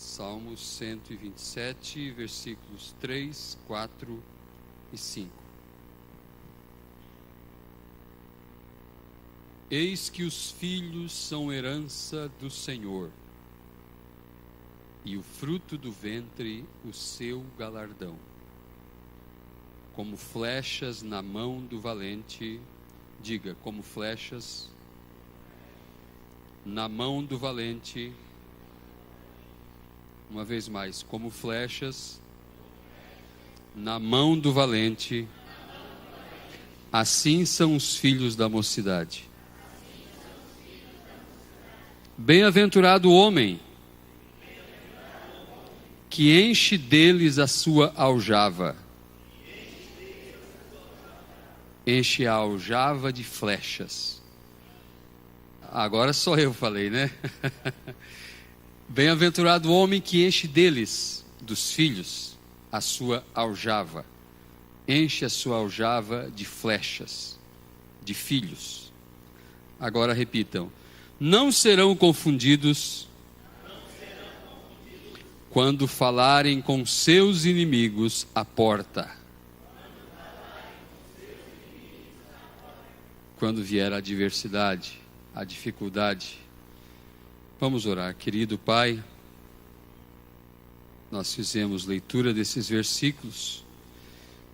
Salmos 127, versículos 3, 4 e 5. Eis que os filhos são herança do Senhor, e o fruto do ventre o seu galardão. Como flechas na mão do valente, diga, como flechas na mão do valente. Uma vez mais, como flechas na mão do valente, assim são os filhos da mocidade. Bem-aventurado o homem que enche deles a sua aljava. Enche a aljava de flechas. Agora só eu falei, né? Bem-aventurado o homem que enche deles, dos filhos, a sua aljava. Enche a sua aljava de flechas, de filhos. Agora repitam. Não serão confundidos quando falarem com seus inimigos à porta. Quando vier a adversidade, a dificuldade. Vamos orar. Querido Pai, nós fizemos leitura desses versículos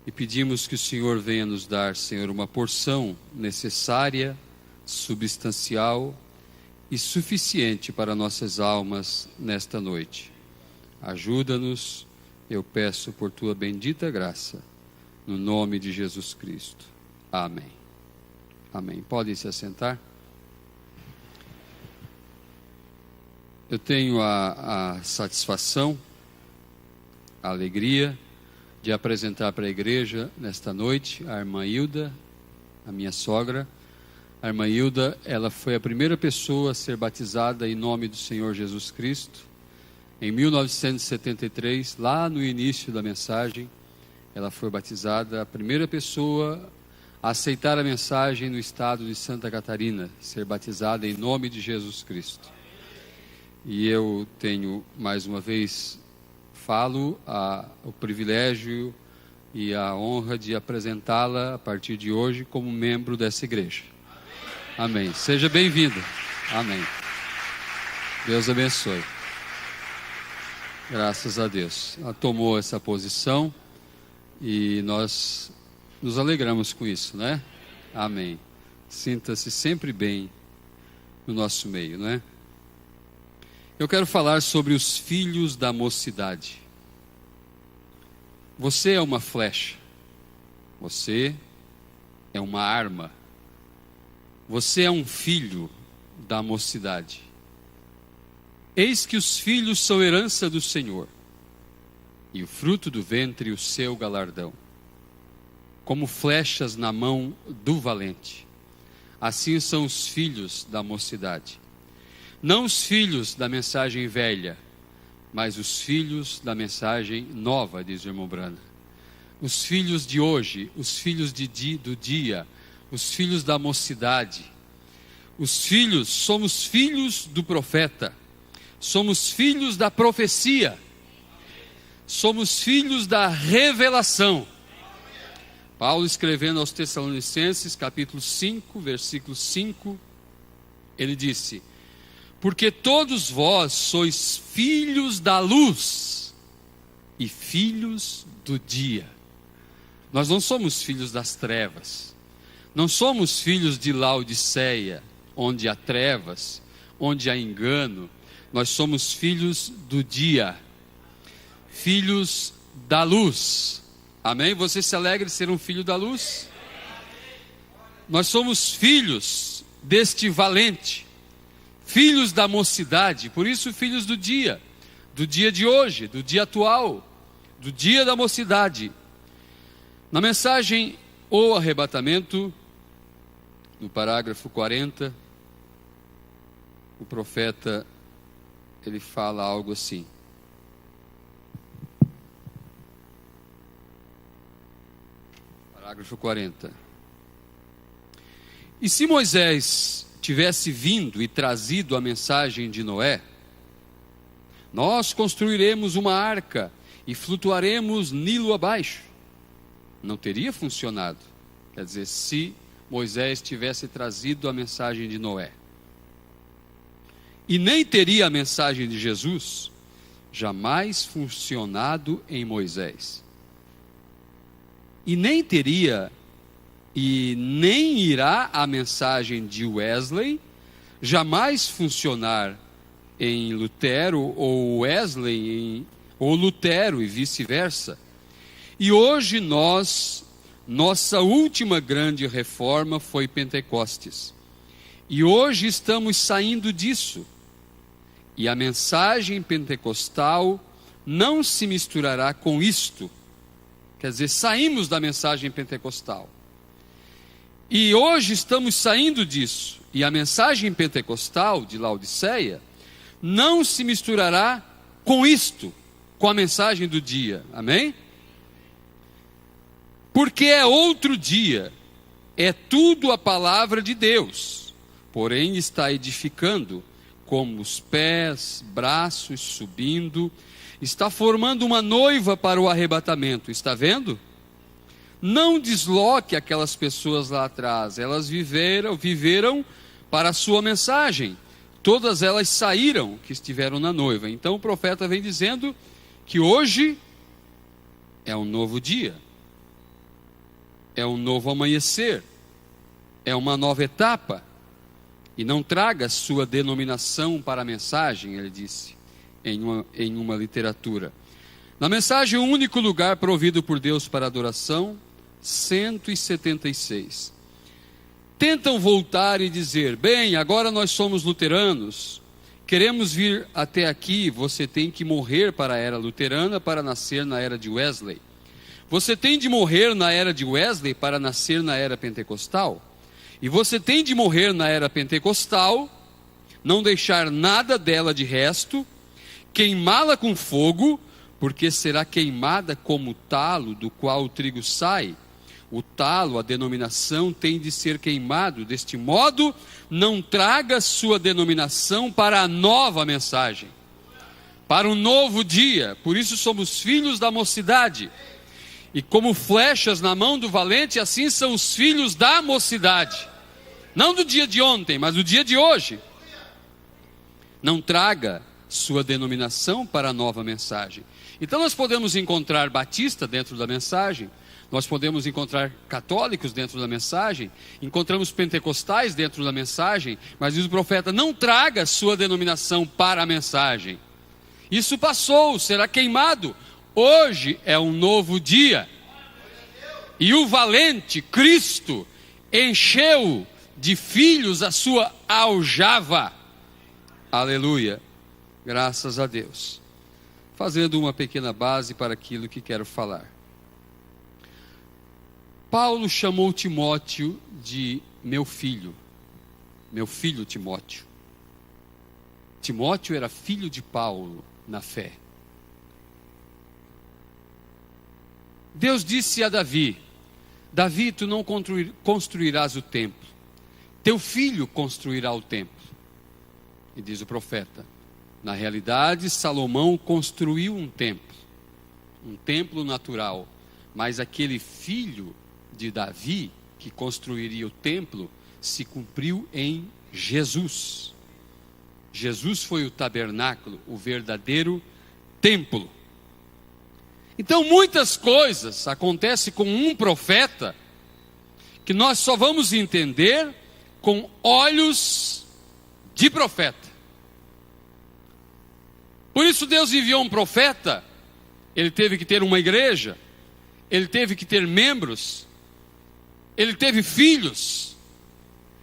e pedimos que o Senhor venha nos dar, Senhor, uma porção necessária, substancial e suficiente para nossas almas nesta noite. Ajuda-nos, eu peço por tua bendita graça, no nome de Jesus Cristo. Amém. Amém. Podem se assentar? Eu tenho a satisfação, a alegria de apresentar para a igreja nesta noite a irmã Hilda, a minha sogra. A irmã Hilda, ela foi a primeira pessoa a ser batizada em nome do Senhor Jesus Cristo. Em 1973, lá no início da mensagem, ela foi batizada, a primeira pessoa a aceitar a mensagem no estado de Santa Catarina, ser batizada em nome de Jesus Cristo. E eu tenho, mais uma vez, o privilégio e a honra de apresentá-la a partir de hoje como membro dessa igreja. Amém. Seja bem-vinda. Amém. Deus abençoe. Graças a Deus. Ela tomou essa posição e nós nos alegramos com isso, né? Amém. Sinta-se sempre bem no nosso meio, né? Eu quero falar sobre os filhos da mocidade. Você é uma flecha. Você é uma arma. Você é um filho da mocidade. Eis que os filhos são herança do Senhor, e o fruto do ventre o seu galardão. Como flechas na mão do valente, assim são os filhos da mocidade. Não os filhos da mensagem velha, mas os filhos da mensagem nova, diz o irmão Brana. Os filhos de hoje, os filhos do dia, os filhos da mocidade. Os filhos, somos filhos do profeta, somos filhos da profecia, somos filhos da revelação. Paulo, escrevendo aos Tessalonicenses, capítulo 5, versículo 5, ele disse: porque todos vós sois filhos da luz e filhos do dia. Nós não somos filhos das trevas, não somos filhos de Laodiceia, onde há trevas, onde há engano. Nós somos filhos do dia, filhos da luz. Amém? Você se alegra de ser um filho da luz? Nós somos filhos deste valente, filhos da mocidade, por isso filhos do dia de hoje, do dia atual, do dia da mocidade. Na mensagem O Arrebatamento, no parágrafo 40, o profeta, ele fala algo assim: parágrafo 40. E se Moisés tivesse vindo e trazido a mensagem de Noé, Nós construiremos uma arca e flutuaremos Nilo abaixo. Não teria funcionado. Quer dizer, se Moisés tivesse trazido a mensagem de Noé. E nem teria a mensagem de Jesus jamais funcionado em Moisés. E nem teria e nem irá a mensagem de Wesley jamais funcionar em Lutero, ou Wesley ou Lutero, e vice-versa. E hoje nossa última grande reforma foi Pentecostes. E hoje estamos saindo disso. E a mensagem pentecostal não se misturará com isto. Quer dizer, saímos da mensagem pentecostal. E hoje estamos saindo disso. E a mensagem pentecostal de Laodiceia não se misturará com isto, com a mensagem do dia. Amém? Porque é outro dia. É tudo a palavra de Deus. Porém está edificando, como os pés, braços subindo, está formando uma noiva para o arrebatamento. Está vendo? Não desloque aquelas pessoas lá atrás. Elas viveram para a sua mensagem. Todas elas saíram que estiveram na noiva. Então o profeta vem dizendo que hoje é um novo dia. É um novo amanhecer. É uma nova etapa. E não traga sua denominação para a mensagem, ele disse, em uma literatura. Na mensagem, o único lugar provido por Deus para adoração, 176. Tentam voltar e dizer, bem, agora nós somos luteranos, queremos vir até aqui, você tem que morrer para a era luterana para nascer na era de Wesley. Você tem de morrer na era de Wesley para nascer na era pentecostal. E você tem de morrer na era pentecostal, não deixar nada dela de resto, queimá-la com fogo, porque será queimada como o talo do qual o trigo sai. O talo, a denominação, tem de ser queimado. Deste modo, não traga sua denominação para a nova mensagem, para um novo dia. Por isso somos filhos da mocidade. E como flechas na mão do valente, assim são os filhos da mocidade. Não do dia de ontem, mas do dia de hoje. Não traga sua denominação para a nova mensagem. Então nós podemos encontrar batista dentro da mensagem, nós podemos encontrar católicos dentro da mensagem, encontramos pentecostais dentro da mensagem, mas diz o profeta, não traga sua denominação para a mensagem. Isso passou, será queimado. Hoje é um novo dia. E o valente Cristo encheu de filhos a sua aljava. Aleluia. Graças a Deus. Fazendo uma pequena base para aquilo que quero falar. Paulo chamou Timóteo de meu filho Timóteo. Timóteo era filho de Paulo na fé. Deus disse a Davi, Davi, tu não construirás o templo, teu filho construirá o templo. E diz o profeta, na realidade Salomão construiu um templo natural, mas aquele filho de Davi que construiria o templo se cumpriu em Jesus. Jesus foi o tabernáculo, o verdadeiro templo. Então muitas coisas acontecem com um profeta que nós só vamos entender com olhos de profeta. Por isso Deus enviou um profeta, ele teve que ter uma igreja, ele teve que ter membros, ele teve filhos,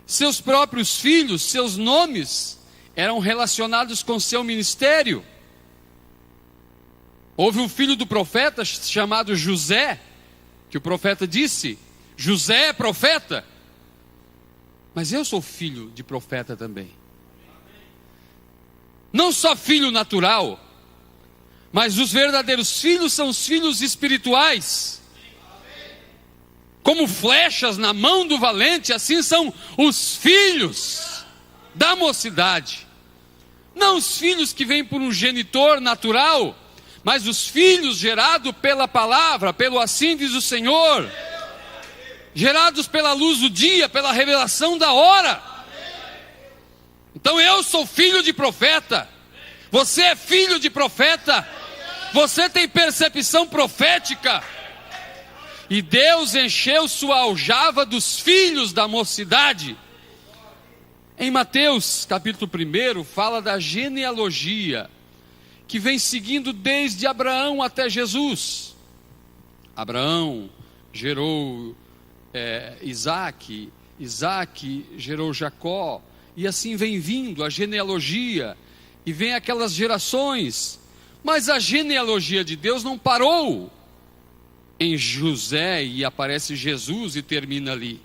seus próprios filhos, seus nomes eram relacionados com seu ministério. Houve um filho do profeta chamado José, que o profeta disse, José é profeta, mas eu sou filho de profeta também. Não só filho natural, mas os verdadeiros filhos são os filhos espirituais. Como flechas na mão do valente, assim são os filhos da mocidade. Não os filhos que vêm por um genitor natural, mas os filhos gerados pela palavra, pelo assim diz o Senhor, gerados pela luz do dia, pela revelação da hora. Então eu sou filho de profeta, você é filho de profeta, você tem percepção profética, e Deus encheu sua aljava dos filhos da mocidade. Em Mateus capítulo 1 fala da genealogia que vem seguindo desde Abraão até Jesus. Abraão gerou Isaac, Isaac gerou Jacó, e assim vem vindo a genealogia, e vem aquelas gerações, mas a genealogia de Deus não parou em José e aparece Jesus e termina ali,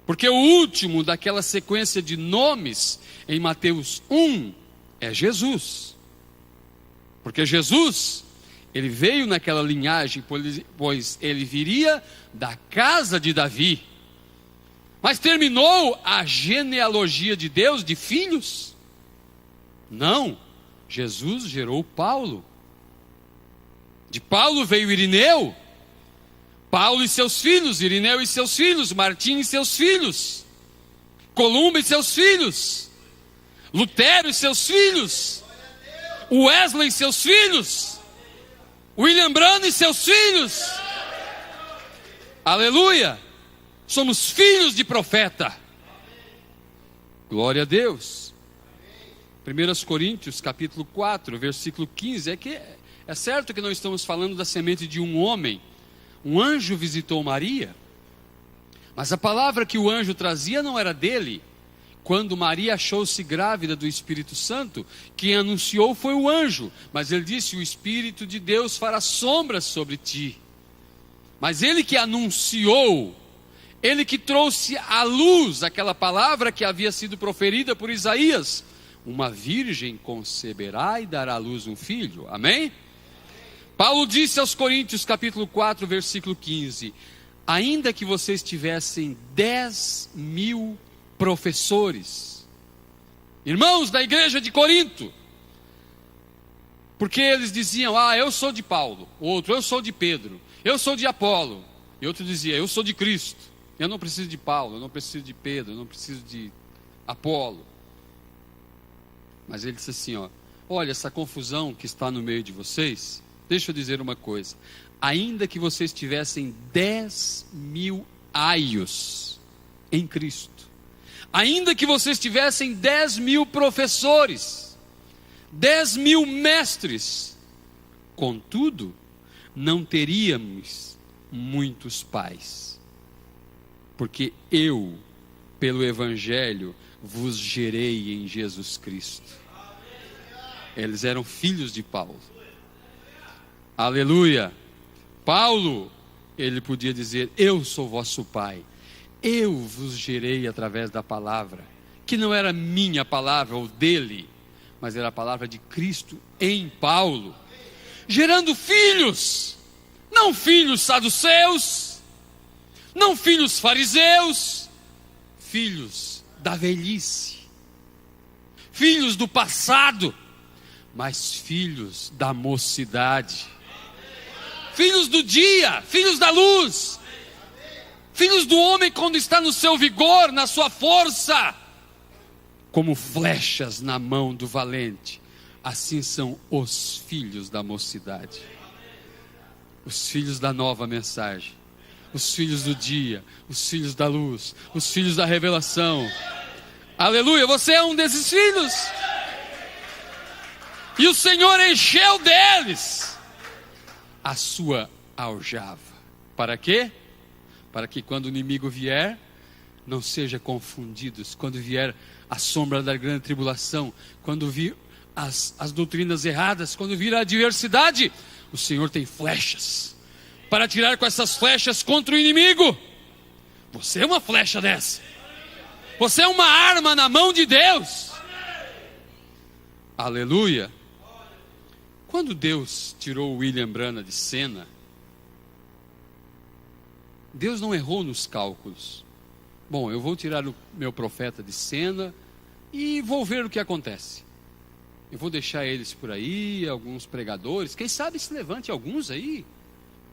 porque o último daquela sequência de nomes em Mateus 1 é Jesus. Porque Jesus, ele veio naquela linhagem, pois ele viria da casa de Davi. Mas terminou a genealogia de Deus de filhos? Não, Jesus gerou Paulo. De Paulo veio Irineu, Paulo e seus filhos, Irineu e seus filhos, Martim e seus filhos, Columba e seus filhos, Lutero e seus filhos, Wesley e seus filhos, William Branham e seus filhos. Aleluia! Somos filhos de profeta. Glória a Deus. 1 Coríntios capítulo 4, versículo 15, é certo que não estamos falando da semente de um homem. Um anjo visitou Maria, mas a palavra que o anjo trazia não era dele. Quando Maria achou-se grávida do Espírito Santo, quem anunciou foi o anjo, mas ele disse: o Espírito de Deus fará sombras sobre ti. Mas ele que anunciou, ele que trouxe à luz aquela palavra que havia sido proferida por Isaías: uma virgem conceberá e dará à luz um filho. Amém? Paulo disse aos Coríntios capítulo 4, versículo 15: ainda que vocês tivessem 10.000 professores, irmãos da igreja de Corinto, porque eles diziam: eu sou de Paulo, outro, eu sou de Pedro, eu sou de Apolo, e outro dizia: eu sou de Cristo, eu não preciso de Paulo, eu não preciso de Pedro, eu não preciso de Apolo. Mas ele disse assim: olha, essa confusão que está no meio de vocês, deixa eu dizer uma coisa, ainda que vocês tivessem 10.000 aios em Cristo, ainda que vocês tivessem 10.000 professores, 10.000 mestres, contudo, não teríamos muitos pais, porque eu, pelo Evangelho, vos gerei em Jesus Cristo. Eles eram filhos de Paulo. Aleluia. Paulo, ele podia dizer: eu sou vosso pai, eu vos gerei através da palavra, que não era minha palavra ou dele, mas era a palavra de Cristo em Paulo, gerando filhos, não filhos saduceus, não filhos fariseus, filhos da velhice, filhos do passado, mas filhos da mocidade, filhos do dia, filhos da luz, filhos do homem quando está no seu vigor, na sua força, como flechas na mão do valente. Assim são os filhos da mocidade, os filhos da nova mensagem, os filhos do dia, os filhos da luz, os filhos da revelação. Aleluia, você é um desses filhos, e o Senhor encheu deles a sua aljava. Para quê? Para que quando o inimigo vier, não seja confundidos. Quando vier a sombra da grande tribulação, quando vir as doutrinas erradas, quando vir a adversidade, o Senhor tem flechas para atirar com essas flechas contra o inimigo. Você é uma flecha dessa. Você é uma arma na mão de Deus. Aleluia. Quando Deus tirou o William Branham de cena, Deus não errou nos cálculos. Bom, eu vou tirar o meu profeta de cena e vou ver o que acontece. Eu vou deixar eles por aí, alguns pregadores. Quem sabe se levante alguns aí.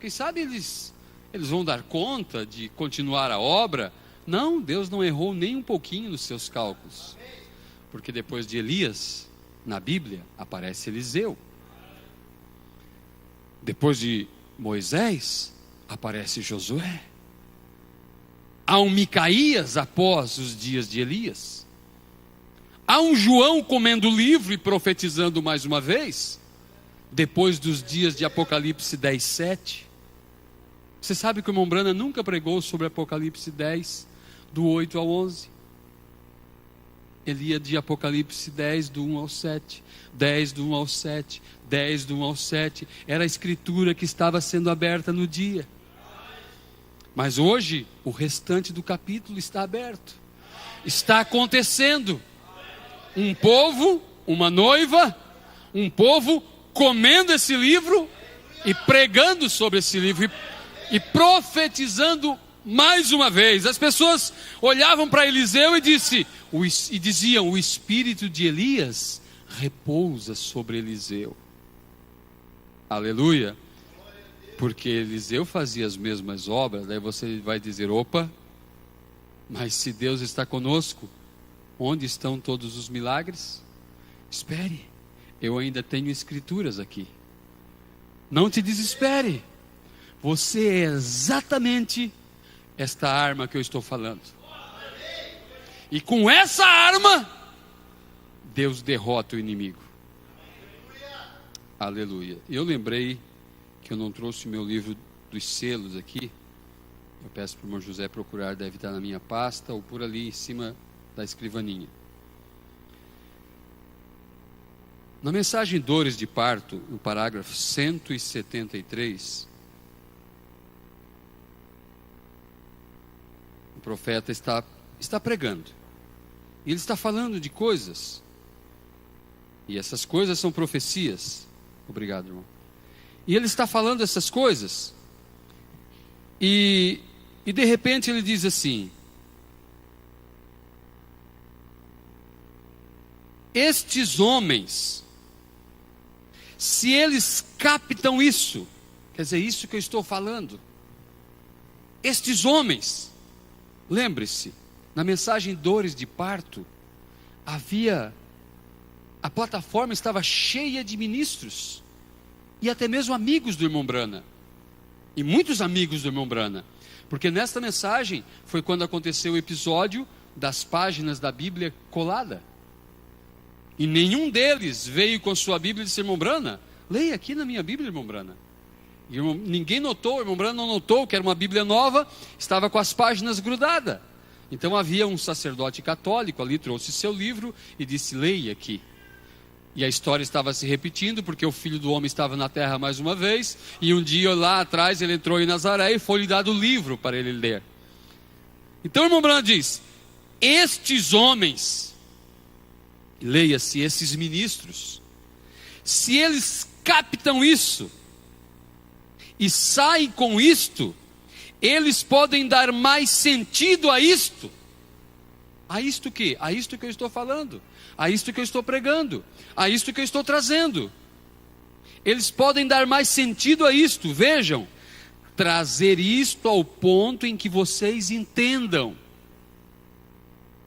Quem sabe eles vão dar conta de continuar a obra. Não, Deus não errou nem um pouquinho nos seus cálculos. Porque depois de Elias, na Bíblia, aparece Eliseu. Depois de Moisés, aparece Josué. Há um Micaías após os dias de Elias. Há um João comendo livro e profetizando mais uma vez, depois dos dias de Apocalipse 10, 7. Você sabe que o irmão Branham nunca pregou sobre Apocalipse 10, do 8 ao 11. Ele ia de Apocalipse 10, do 1 ao 7, 10 do 1 ao 7, 10 do 1 ao 7. Era a escritura que estava sendo aberta no dia. Mas hoje, o restante do capítulo está aberto. Está acontecendo. Um povo, uma noiva, um povo comendo esse livro e pregando sobre esse livro e profetizando mais uma vez. As pessoas olhavam para Eliseu e diziam: o espírito de Elias repousa sobre Eliseu. Aleluia. Porque Eliseu fazia as mesmas obras. Daí você vai dizer: opa, mas se Deus está conosco, onde estão todos os milagres? Espere, eu ainda tenho escrituras aqui. Não te desespere. Você é exatamente esta arma que eu estou falando. E com essa arma, Deus derrota o inimigo. Aleluia. Eu lembrei que eu não trouxe o meu livro dos selos aqui. Eu peço para o irmão José procurar, deve estar na minha pasta ou por ali em cima da escrivaninha. Na mensagem Dores de Parto, no parágrafo 173, o profeta está pregando. E ele está falando de coisas. E essas coisas são profecias. Obrigado, irmão. E ele está falando essas coisas. E de repente ele diz assim: estes homens, se eles captam isso, quer dizer, isso que eu estou falando, estes homens, lembre-se, na mensagem Dores de Parto, a plataforma estava cheia de ministros, e até mesmo amigos do irmão Branham, e muitos amigos do irmão Branham, porque nesta mensagem foi quando aconteceu o episódio das páginas da Bíblia colada, e nenhum deles veio com sua Bíblia e disse: irmão Branham, leia aqui na minha Bíblia, irmão Branham. E ninguém notou, o irmão Branham não notou que era uma Bíblia nova, estava com as páginas grudadas. Então havia um sacerdote católico ali, trouxe seu livro e disse: leia aqui. E a história estava se repetindo, porque o Filho do Homem estava na terra mais uma vez, e um dia lá atrás ele entrou em Nazaré e foi-lhe dado o livro para ele ler. Então o irmão Branham diz: estes homens, leia-se, esses ministros, se eles captam isso e saem com isto, eles podem dar mais sentido a isto. A isto o quê? A isto que eu estou falando, a isto que eu estou pregando, a isto que eu estou trazendo. Eles podem dar mais sentido a isto. Vejam, trazer isto ao ponto em que vocês entendam.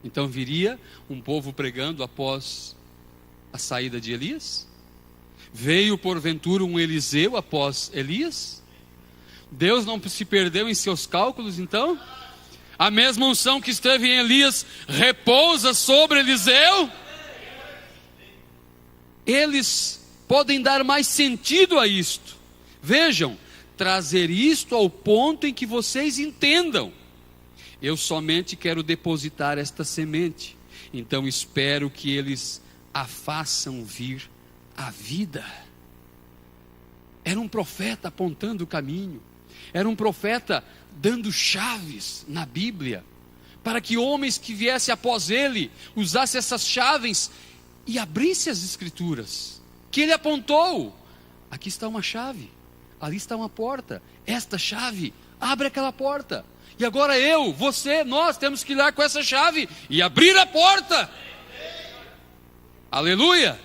Então viria um povo pregando após a saída de Elias? Veio porventura um Eliseu após Elias? Deus não se perdeu em seus cálculos então? A mesma unção que esteve em Elias repousa sobre Eliseu? Eles podem dar mais sentido a isto. Vejam, trazer isto ao ponto em que vocês entendam. Eu somente quero depositar esta semente, então espero que eles a façam vir à vida. Era um profeta apontando o caminho, era um profeta dando chaves na Bíblia, para que homens que viessem após ele, usassem essas chaves e abrissem as escrituras, que ele apontou. Aqui está uma chave, ali está uma porta, esta chave abre aquela porta, e agora nós temos que ir lá com essa chave e abrir a porta. Aleluia!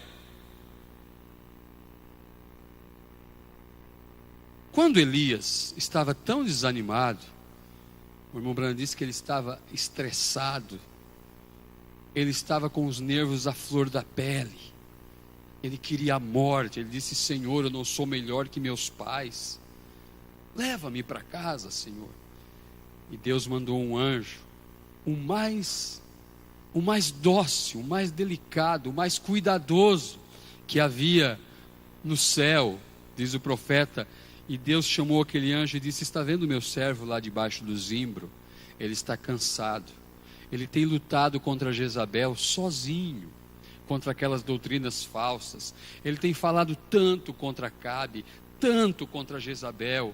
Quando Elias estava tão desanimado, o irmão Branham disse que ele estava estressado, ele estava com os nervos à flor da pele, ele queria a morte. Ele disse: Senhor, eu não sou melhor que meus pais, leva-me para casa, Senhor. E Deus mandou um anjo, o mais dócil, o mais delicado, o mais cuidadoso que havia no céu, diz o profeta. E Deus chamou aquele anjo e disse: está vendo meu servo lá debaixo do zimbro? Ele está cansado, ele tem lutado contra Jezabel sozinho, contra aquelas doutrinas falsas. Ele tem falado tanto contra Acabe, tanto contra Jezabel,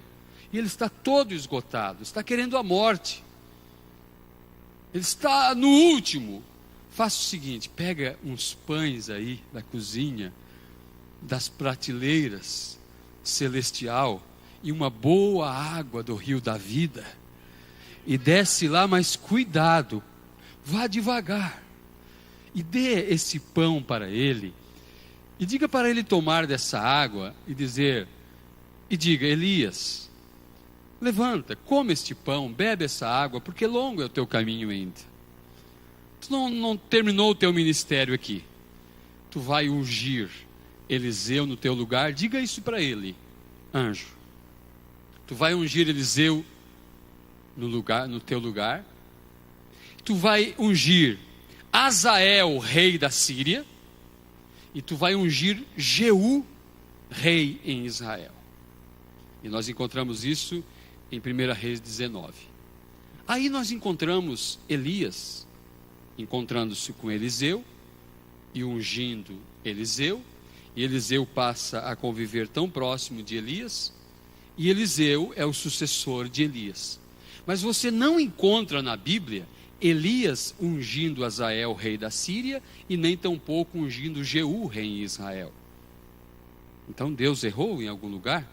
e ele está todo esgotado, está querendo a morte, ele está no último. Faça o seguinte: pega uns pães aí da cozinha, das prateleiras celestial, e uma boa água do rio da vida, e desce lá, mas cuidado, vá devagar, e dê esse pão para ele, e diga para ele tomar dessa água, e diga: Elias, levanta, come este pão, bebe essa água, porque longo é o teu caminho ainda. Tu não terminou o teu ministério aqui. Tu vai ungir Eliseu no teu lugar. Diga isso para ele, anjo. Tu vai ungir Eliseu no teu lugar. Tu vai ungir Azael, rei da Síria. E tu vai ungir Jeú, rei em Israel. E nós encontramos isso em 1 Reis 19. Aí nós encontramos Elias encontrando-se com Eliseu e ungindo Eliseu. E Eliseu passa a conviver tão próximo de Elias, e Eliseu é o sucessor de Elias. Mas você não encontra na Bíblia Elias ungindo Azael, rei da Síria, e nem tampouco ungindo Jeú, rei em Israel. Então Deus errou em algum lugar?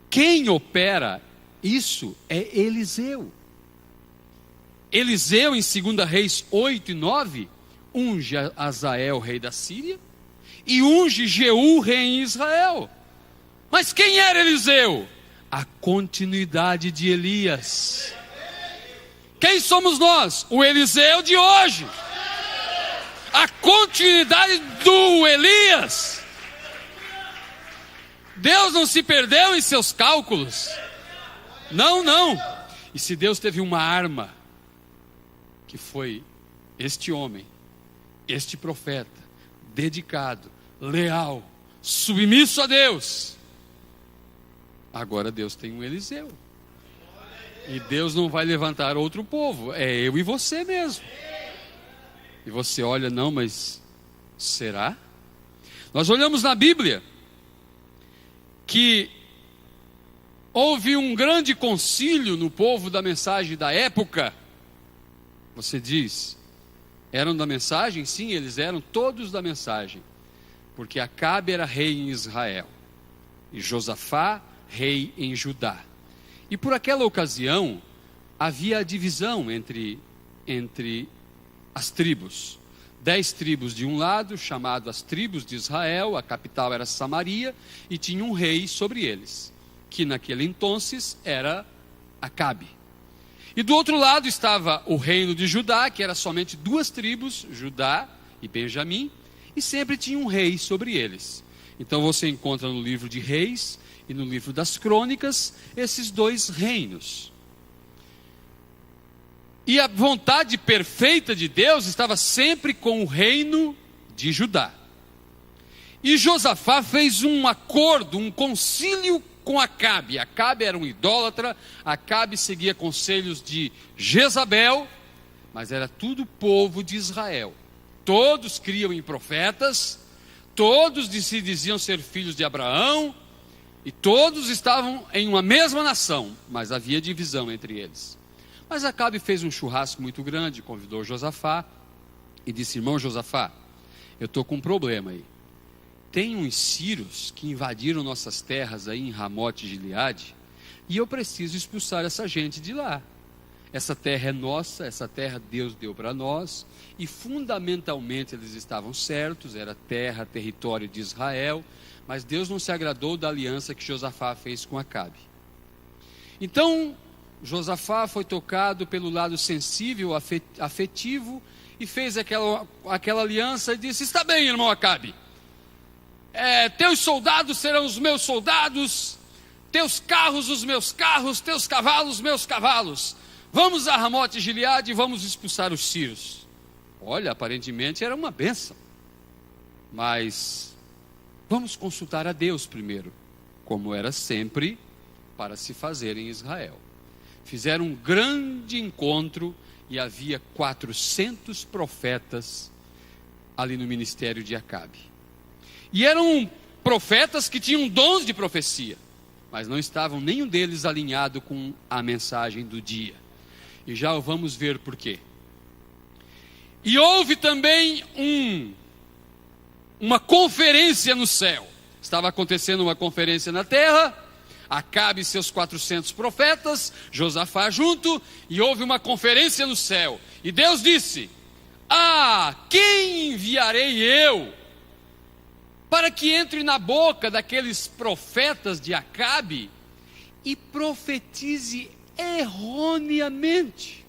Quem opera isso é Eliseu. Eliseu, em 2 Reis 8 e 9, unge Azael, rei da Síria, e unge Jeú, rei em Israel. Mas quem era Eliseu? A continuidade de Elias. Quem somos nós? O Eliseu de hoje. A continuidade do Elias. Deus não se perdeu em seus cálculos. Não, não. E se Deus teve uma arma, que foi este homem, este profeta, dedicado, leal, submisso a Deus, agora Deus tem um Eliseu. E Deus não vai levantar outro povo, é eu e você mesmo. E você olha: não, mas será? Nós olhamos na Bíblia que houve um grande concílio no povo da mensagem da época. Você diz: eram da mensagem? Sim, eles eram todos da mensagem, porque Acabe era rei em Israel e Josafá rei em Judá. E por aquela ocasião havia a divisão entre as tribos. 10 tribos de um lado, chamado as tribos de Israel, a capital era Samaria, e tinha um rei sobre eles, que naquele entonces era Acabe. E do outro lado estava o reino de Judá, que era somente 2 tribos, Judá e Benjamim, e sempre tinha um rei sobre eles. Então você encontra no livro de Reis e no livro das Crônicas esses 2 reinos. E a vontade perfeita de Deus estava sempre com o reino de Judá. E Josafá fez um acordo, um concílio com Acabe. Acabe era um idólatra, Acabe seguia conselhos de Jezabel, mas era tudo povo de Israel. Todos criam em profetas, todos se diziam ser filhos de Abraão, e todos estavam em uma mesma nação, mas havia divisão entre eles. Mas Acabe fez um churrasco muito grande, convidou Josafá e disse: irmão Josafá, eu estou com um problema aí. Tem uns sírios que invadiram nossas terras aí em Ramote Gileade, e eu preciso expulsar essa gente de lá. Essa terra é nossa, essa terra Deus deu para nós, e fundamentalmente eles estavam certos, era terra, território de Israel, mas Deus não se agradou da aliança que Josafá fez com Acabe. Então Josafá foi tocado pelo lado sensível, afetivo, e fez aquela aliança e disse: está bem, irmão Acabe, teus soldados serão os meus soldados, teus carros os meus carros, teus cavalos os meus cavalos. Vamos a Ramote Gileade e vamos expulsar os sírios. Olha, aparentemente era uma bênção, mas vamos consultar a Deus primeiro, como era sempre para se fazer em Israel. Fizeram um grande encontro e havia 400 profetas ali no ministério de Acabe. E eram profetas que tinham dons de profecia, mas não estavam nenhum deles alinhado com a mensagem do dia. E já vamos ver por quê. E houve também uma conferência no céu. Estava acontecendo uma conferência na terra, Acabe e seus 400 profetas, Josafá junto, e houve uma conferência no céu. E Deus disse: quem enviarei eu para que entre na boca daqueles profetas de Acabe e profetize erroneamente,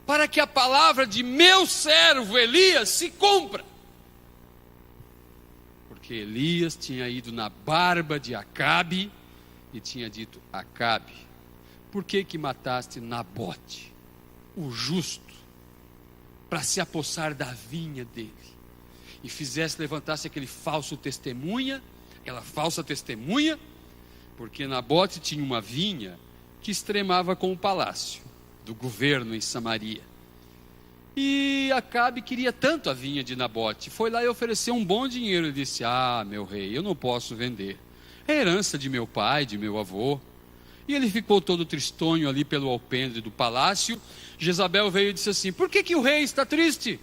para que a palavra de meu servo Elias se cumpra? Porque Elias tinha ido na barba de Acabe e tinha dito: Acabe, por que mataste Nabote, o justo, para se apossar da vinha dele, e levantasse aquela falsa testemunha, porque Nabote tinha uma vinha que extremava com o palácio do governo em Samaria. E Acabe queria tanto a vinha de Nabote, foi lá e ofereceu um bom dinheiro. Ele disse: meu rei, eu não posso vender, é herança de meu pai, de meu avô. E ele ficou todo tristonho ali pelo alpendre do palácio. Jezabel veio e disse assim: por que o rei está triste?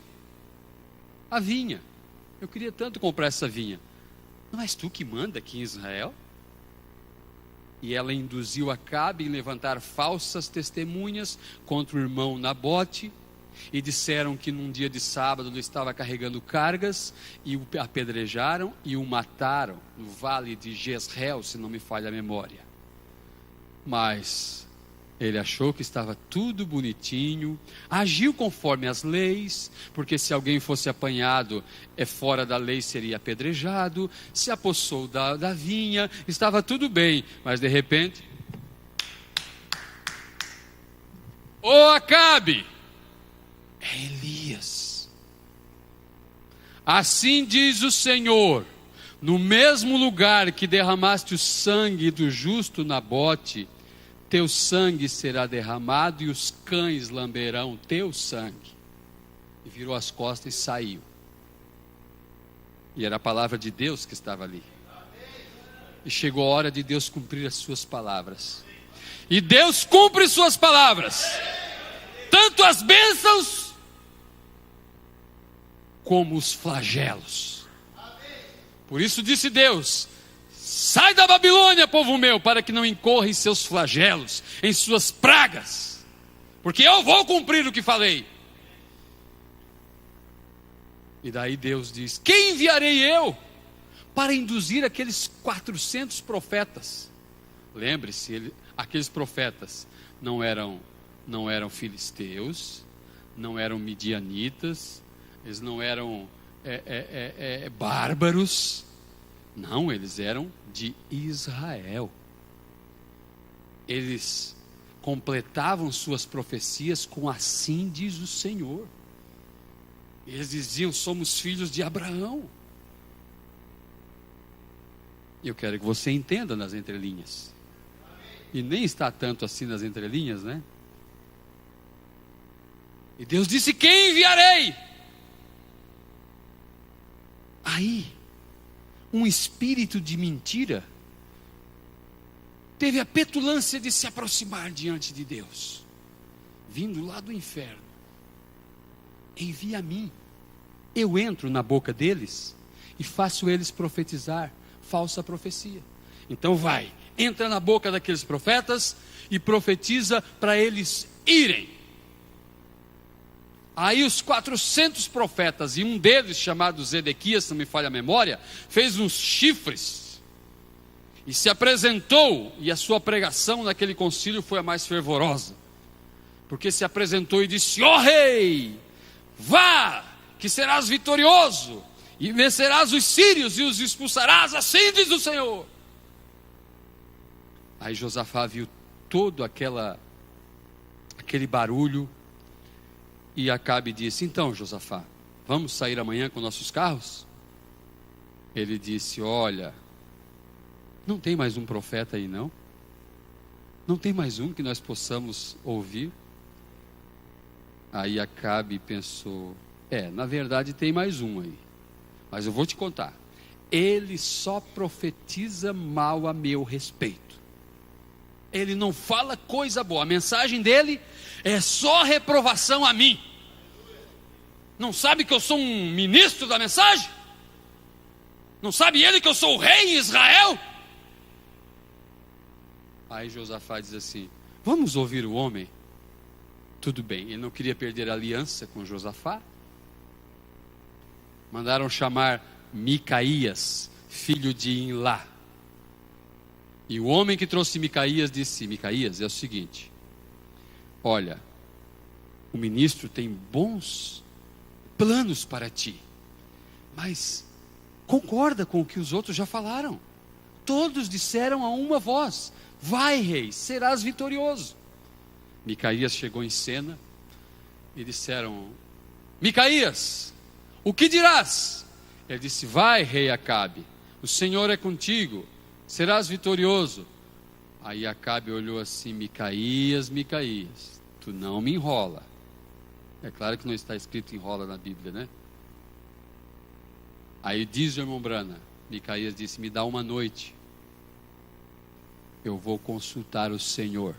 A vinha, eu queria tanto comprar essa vinha. Não és tu que manda aqui em Israel? E ela induziu Acabe em levantar falsas testemunhas contra o irmão Nabote, e disseram que num dia de sábado ele estava carregando cargas, e o apedrejaram e o mataram no vale de Jezreel, se não me falha a memória. Mas ele achou que estava tudo bonitinho, agiu conforme as leis, porque se alguém fosse apanhado fora da lei seria apedrejado, se apossou da vinha, estava tudo bem. Mas de repente: Acabe, é Elias. Assim diz o Senhor: no mesmo lugar que derramaste o sangue do justo Nabote, teu sangue será derramado e os cães lamberão teu sangue. E virou as costas e saiu. E era a palavra de Deus que estava ali. E chegou a hora de Deus cumprir as suas palavras. E Deus cumpre suas palavras, tanto as bênçãos como os flagelos. Por isso disse Deus: sai da Babilônia, povo meu, para que não incorra em seus flagelos, em suas pragas, porque eu vou cumprir o que falei. E daí Deus diz: quem enviarei eu para induzir aqueles 400 profetas? Lembre-se, aqueles profetas não eram filisteus, não eram midianitas, eles não eram bárbaros. Não, eles eram de Israel. Eles completavam suas profecias com assim diz o Senhor. Eles diziam: somos filhos de Abraão. E eu quero que você entenda nas entrelinhas. E nem está tanto assim nas entrelinhas, né? E Deus disse: quem enviarei? Aí um espírito de mentira teve a petulância de se aproximar diante de Deus, vindo lá do inferno. Envia a mim, eu entro na boca deles e faço eles profetizar falsa profecia. Então vai, entra na boca daqueles profetas e profetiza para eles irem. Aí os 400 profetas, e um deles chamado Zedequias, se não me falha a memória, fez uns chifres, e se apresentou, e a sua pregação naquele concílio foi a mais fervorosa, porque se apresentou e disse: ó rei, vá, que serás vitorioso, e vencerás os sírios e os expulsarás, assim diz o Senhor. Aí Josafá viu todo aquele barulho, e Acabe disse: então, Josafá, vamos sair amanhã com nossos carros? Ele disse: olha, não tem mais um profeta aí não? Não tem mais um que nós possamos ouvir? Aí Acabe pensou: na verdade tem mais um aí, mas eu vou te contar, ele só profetiza mal a meu respeito. Ele não fala coisa boa, a mensagem dele é só reprovação a mim. Não sabe que eu sou um ministro da mensagem? Não sabe ele que eu sou o rei em Israel? Aí Josafá diz assim: vamos ouvir o homem? Tudo bem, ele não queria perder a aliança com Josafá. Mandaram chamar Micaías, filho de Imlá. E o homem que trouxe Micaías disse: Micaías, é o seguinte, olha, o ministro tem bons planos para ti, mas concorda com o que os outros já falaram. Todos disseram a uma voz: vai, rei, serás vitorioso. Micaías chegou em cena e disseram: Micaías, o que dirás? Ele disse: vai, rei Acabe, o Senhor é contigo, serás vitorioso. Aí Acabe olhou assim: Micaías, Micaías, tu não me enrola. É claro que não está escrito enrola na Bíblia, né? Aí diz o irmão Brana, Micaías disse: me dá uma noite, eu vou consultar o Senhor.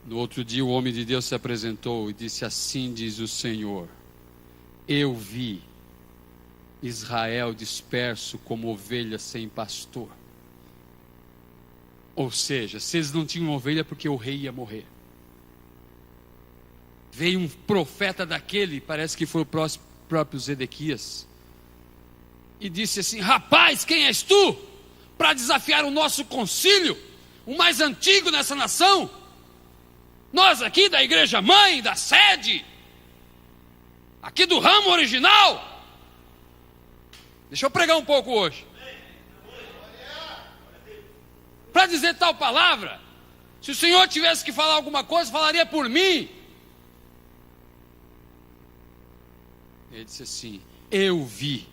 No outro dia o homem de Deus se apresentou e disse: assim diz o Senhor, eu vi Israel disperso como ovelha sem pastor. Ou seja, se eles não tinham ovelha, porque o rei ia morrer. Veio um profeta daquele, parece que foi o próprio Zedequias, e disse assim: rapaz, quem és tu para desafiar o nosso concílio, o mais antigo nessa nação? Nós aqui da igreja mãe, da sede, aqui do ramo original. Deixa eu pregar um pouco hoje. Para dizer tal palavra, se o Senhor tivesse que falar alguma coisa, falaria por mim. Ele disse assim: eu vi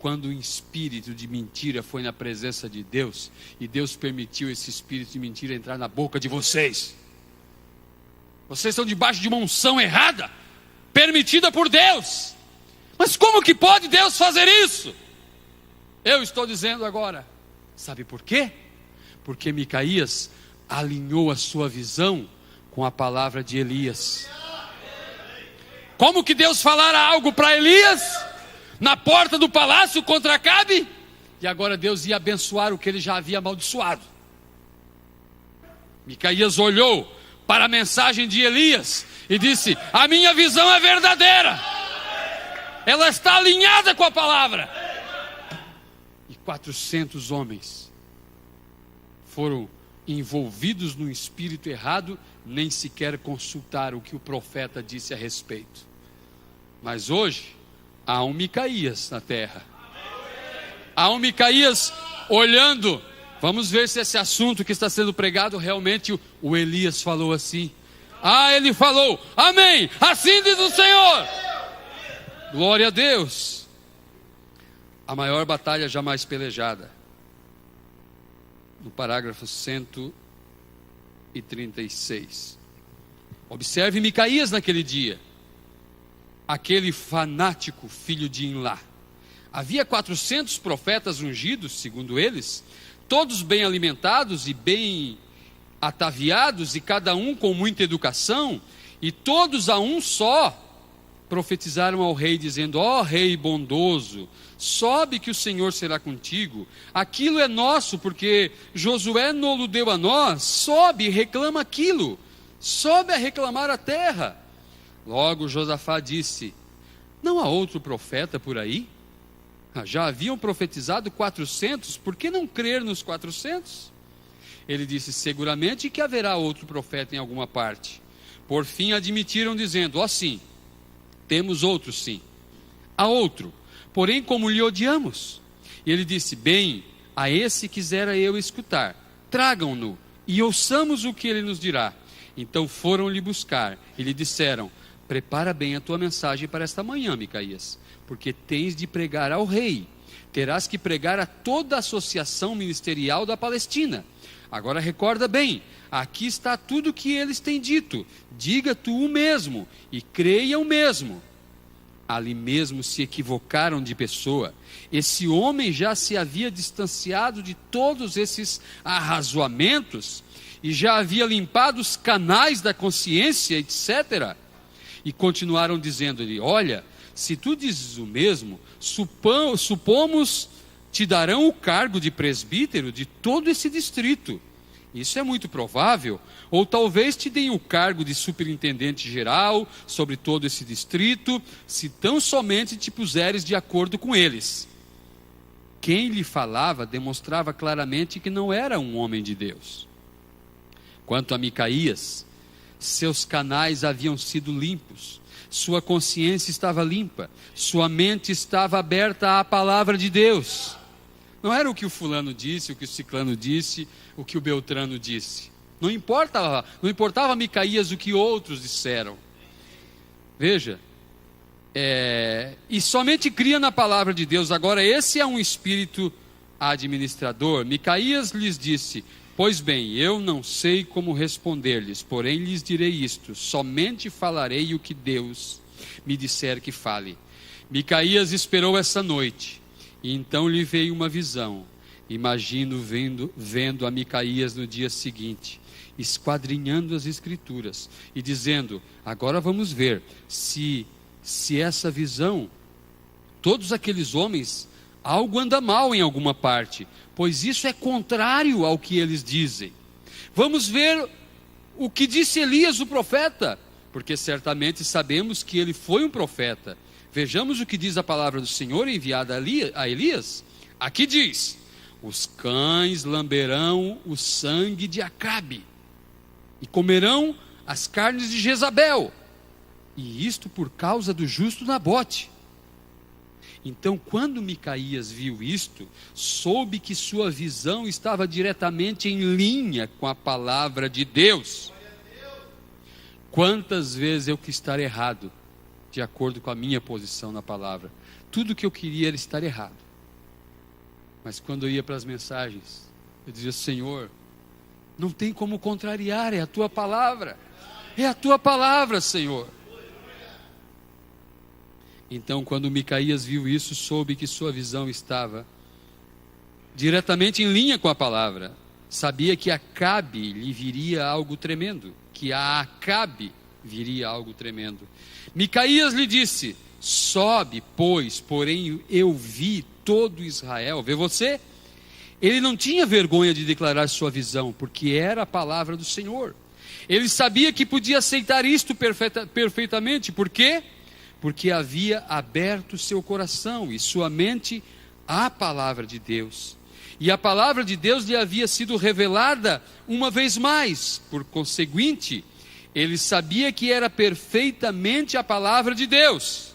quando o espírito de mentira foi na presença de Deus, e Deus permitiu esse espírito de mentira entrar na boca de vocês. Vocês estão debaixo de uma unção errada, permitida por Deus. Mas como que pode Deus fazer isso? Eu estou dizendo agora, sabe por quê? Porque Micaías alinhou a sua visão com a palavra de Elias. Como que Deus falara algo para Elias na porta do palácio contra Acabe, e agora Deus ia abençoar o que ele já havia amaldiçoado. Micaías olhou para a mensagem de Elias e disse: a minha visão é verdadeira, ela está alinhada com a palavra. E 400 homens foram envolvidos num espírito errado, nem sequer consultaram o que o profeta disse a respeito. Mas hoje há um Micaías na terra, há um Micaías olhando. Vamos ver se esse assunto que está sendo pregado realmente o Elias falou assim. Ele falou, amém, assim diz o Senhor. Glória a Deus. A maior batalha jamais pelejada, no parágrafo 136. Observe Micaías naquele dia, aquele fanático filho de Imlá. Havia 400 profetas ungidos, segundo eles, todos bem alimentados e bem ataviados, e cada um com muita educação, e todos a um só profetizaram ao rei, dizendo: ó rei bondoso, sobe que o Senhor será contigo, aquilo é nosso, porque Josué não o deu a nós, sobe e reclama aquilo, sobe a reclamar a terra. Logo Josafá disse: não há outro profeta por aí? Já haviam profetizado 400, por que não crer nos 400? Ele disse: seguramente que haverá outro profeta em alguma parte. Por fim admitiram, dizendo: sim, temos outro sim. Há outro, porém como lhe odiamos. E ele disse: bem, a esse quisera eu escutar. Tragam-no e ouçamos o que ele nos dirá. Então foram lhe buscar e lhe disseram: prepara bem a tua mensagem para esta manhã, Micaías, porque tens de pregar ao rei. Terás que pregar a toda a associação ministerial da Palestina. Agora recorda bem, aqui está tudo o que eles têm dito. Diga tu o mesmo e creia o mesmo. Ali mesmo se equivocaram de pessoa. Esse homem já se havia distanciado de todos esses arrazoamentos e já havia limpado os canais da consciência, etc. E continuaram dizendo-lhe: olha, se tu dizes o mesmo, supomos te darão o cargo de presbítero de todo esse distrito. Isso é muito provável. Ou talvez te deem o cargo de superintendente geral sobre todo esse distrito, se tão somente te puseres de acordo com eles. Quem lhe falava demonstrava claramente que não era um homem de Deus. Quanto a Micaías, seus canais haviam sido limpos, sua consciência estava limpa, sua mente estava aberta à palavra de Deus. Não era o que o fulano disse, o que o ciclano disse, o que o beltrano disse. Não importava a Micaías o que outros disseram. Veja, e somente cria na palavra de Deus. Agora esse é um espírito administrador. Micaías lhes disse: pois bem, eu não sei como responder-lhes, porém lhes direi isto: somente falarei o que Deus me disser que fale. Micaías esperou essa noite, e então lhe veio uma visão. Imagino vendo a Micaías no dia seguinte, esquadrinhando as escrituras e dizendo: agora vamos ver se essa visão, todos aqueles homens, algo anda mal em alguma parte, pois isso é contrário ao que eles dizem. Vamos ver o que disse Elias o profeta, porque certamente sabemos que ele foi um profeta. Vejamos o que diz a palavra do Senhor enviada a Elias. Aqui diz: os cães lamberão o sangue de Acabe e comerão as carnes de Jezabel, e isto por causa do justo Nabote. Então, quando Micaías viu isto, soube que sua visão estava diretamente em linha com a palavra de Deus. Quantas vezes eu quis estar errado, de acordo com a minha posição na palavra. Tudo que eu queria era estar errado. Mas quando eu ia para as mensagens, eu dizia: Senhor, não tem como contrariar, é a tua palavra. É a tua palavra, Senhor. Então, quando Micaías viu isso, soube que sua visão estava diretamente em linha com a palavra. Sabia que a Acabe lhe viria algo tremendo. Que a Acabe viria algo tremendo. Micaías lhe disse: sobe, pois, porém eu vi todo Israel. Vê você? Ele não tinha vergonha de declarar sua visão, porque era a palavra do Senhor. Ele sabia que podia aceitar isto perfeitamente. Por quê? Porque havia aberto seu coração e sua mente à palavra de Deus. E a palavra de Deus lhe havia sido revelada uma vez mais. Por conseguinte, ele sabia que era perfeitamente a palavra de Deus.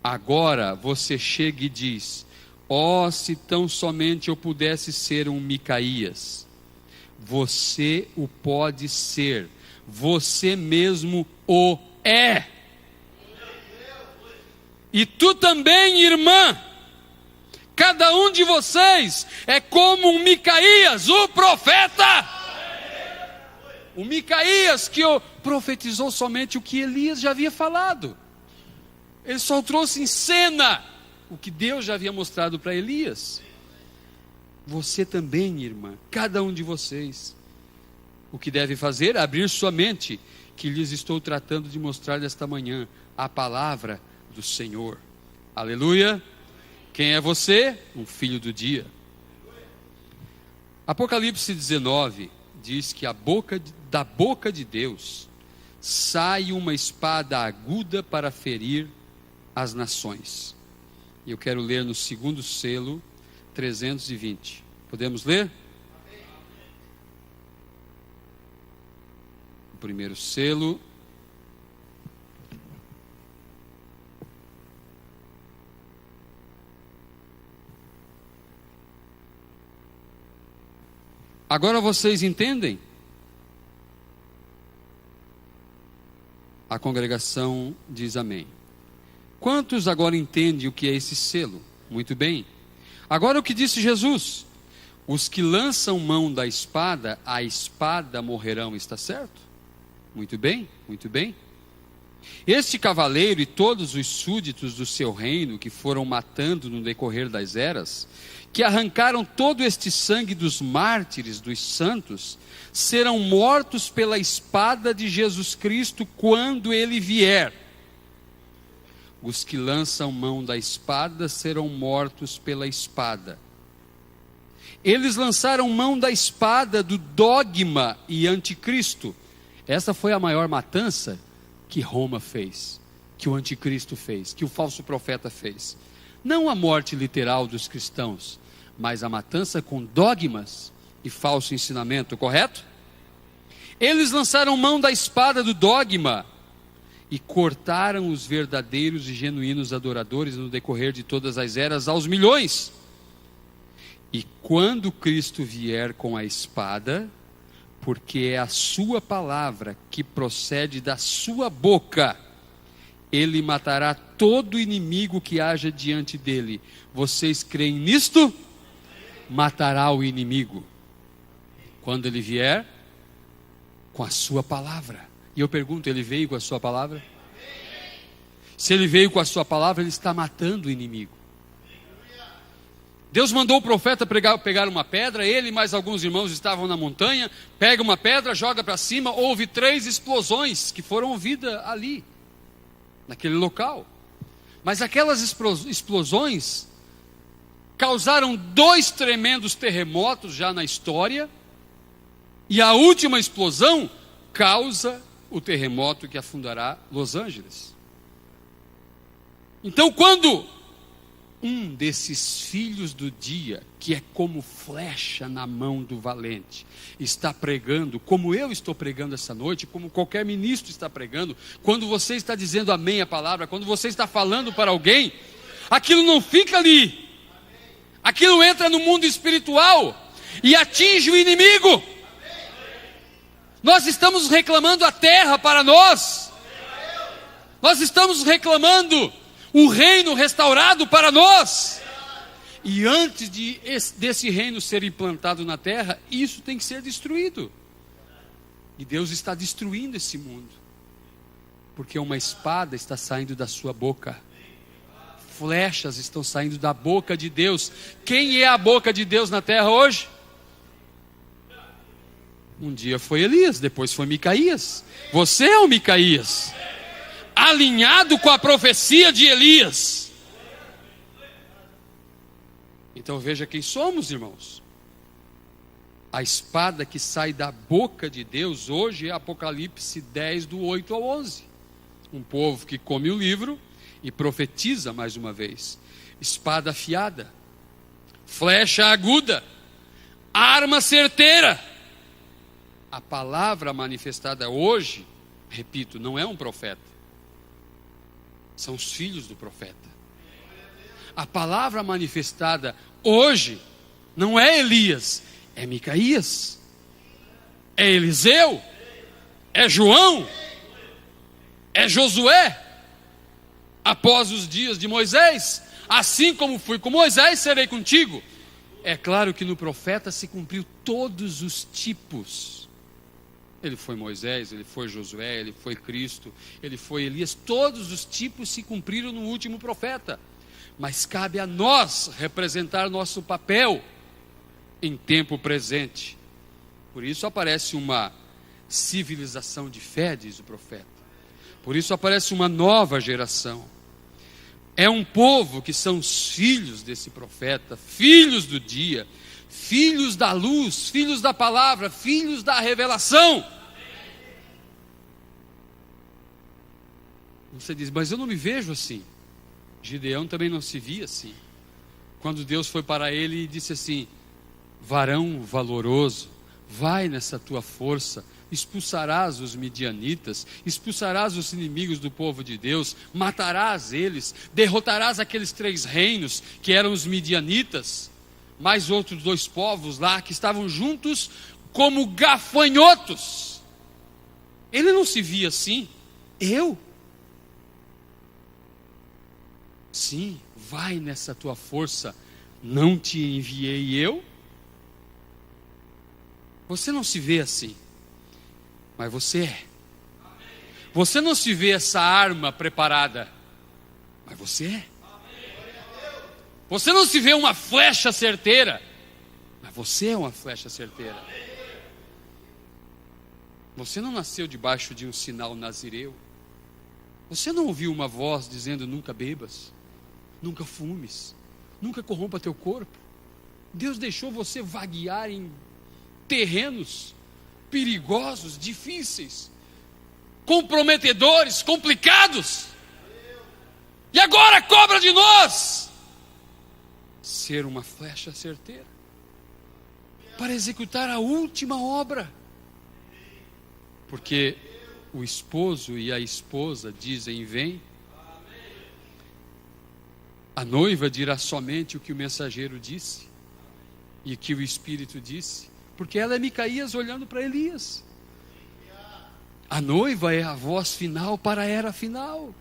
Agora você chega e diz: se tão somente eu pudesse ser um Micaías. Você o pode ser. Você mesmo o é. E tu também, irmã. Cada um de vocês é como um Micaías, o profeta. O Micaías que profetizou somente o que Elias já havia falado. Ele só trouxe em cena o que Deus já havia mostrado para Elias. Você também, irmã, cada um de vocês, o que deve fazer? Abrir sua mente, que lhes estou tratando de mostrar nesta manhã, a palavra do Senhor. Aleluia. Quem é você? Um filho do dia. Apocalipse 19 diz que da boca de Deus sai uma espada aguda para ferir as nações. E eu quero ler no segundo selo, 320. Podemos ler? O primeiro selo. Agora vocês entendem? A congregação diz amém. Quantos agora entendem o que é esse selo? Muito bem. Agora o que disse Jesus? Os que lançam mão da espada, a espada morrerão, está certo? Muito bem, muito bem. Este cavaleiro e todos os súditos do seu reino que foram matando no decorrer das eras, que arrancaram todo este sangue dos mártires, dos santos, serão mortos pela espada de Jesus Cristo quando ele vier. Os que lançam mão da espada serão mortos pela espada. Eles lançaram mão da espada do dogma e anticristo. Essa foi a maior matança que Roma fez, que o anticristo fez, que o falso profeta fez. Não a morte literal dos cristãos, mas a matança com dogmas e falso ensinamento, correto? Eles lançaram mão da espada do dogma e cortaram os verdadeiros e genuínos adoradores no decorrer de todas as eras aos milhões. E quando Cristo vier com a espada, porque é a sua palavra que procede da sua boca, ele matará todo inimigo que haja diante dele. Vocês creem nisto? Matará o inimigo. Quando ele vier, com a sua palavra. E eu pergunto, ele veio com a sua palavra? Se ele veio com a sua palavra, ele está matando o inimigo. Deus mandou o profeta pegar uma pedra, ele e mais alguns irmãos estavam na montanha, pega uma pedra, joga para cima, houve 3 explosões que foram ouvidas ali, naquele local. Mas aquelas explosões causaram 2 tremendos terremotos já na história, e a última explosão causa o terremoto que afundará Los Angeles. Então, quando um desses filhos do dia, que é como flecha na mão do valente, está pregando, como eu estou pregando essa noite, como qualquer ministro está pregando, quando você está dizendo amém à palavra, quando você está falando para alguém, aquilo não fica ali, aquilo entra no mundo espiritual e atinge o inimigo. Nós estamos reclamando a terra para nós, nós estamos reclamando o reino restaurado para nós, e antes desse reino ser implantado na terra, isso tem que ser destruído, e Deus está destruindo esse mundo, porque uma espada está saindo da sua boca, flechas estão saindo da boca de Deus. Quem é a boca de Deus na terra hoje? Um dia foi Elias, depois foi Micaías. Você é o Micaías, alinhado com a profecia de Elias. Então veja quem somos, irmãos. A espada que sai da boca de Deus hoje é Apocalipse 10, do 8 ao 11. Um povo que come o livro e profetiza mais uma vez. Espada afiada, flecha aguda, arma certeira. A palavra manifestada hoje, repito, não é um profeta, são os filhos do profeta. A palavra manifestada hoje não é Elias, é Micaías, é Eliseu, é João, é Josué. Após os dias de Moisés, assim como fui com Moisés, serei contigo. É claro que no profeta se cumpriu todos os tipos. Ele foi Moisés, ele foi Josué, ele foi Cristo, ele foi Elias. Todos os tipos se cumpriram no último profeta. Mas cabe a nós representar nosso papel em tempo presente. Por isso aparece uma civilização de fé, diz o profeta. Por isso aparece uma nova geração. É um povo que são os filhos desse profeta, filhos do dia, filhos da luz, filhos da palavra, filhos da revelação. Você diz, mas eu não me vejo assim. Gideão também não se via assim. Quando Deus foi para ele e disse assim: varão valoroso, vai nessa tua força, expulsarás os midianitas, expulsarás os inimigos do povo de Deus, matarás eles, derrotarás aqueles 3 reinos que eram os midianitas, mais outros 2 povos lá que estavam juntos como gafanhotos. Ele não se via assim. Eu? Sim, vai nessa tua força, não te enviei eu? Você não se vê assim, mas você é. Você não se vê essa arma preparada, mas você é. Você não se vê uma flecha certeira, mas você é uma flecha certeira. Você não nasceu debaixo de um sinal nazireu. Você não ouviu uma voz dizendo: nunca bebas, nunca fumes, nunca corrompa teu corpo. Deus deixou você vaguear em terrenos perigosos, difíceis, comprometedores, complicados. E agora cobra de nós ser uma flecha certeira para executar a última obra. Porque o esposo e a esposa dizem: vem. A noiva dirá somente o que o mensageiro disse e que o Espírito disse, porque ela é Micaías olhando para Elias. A noiva é a voz final para a era final.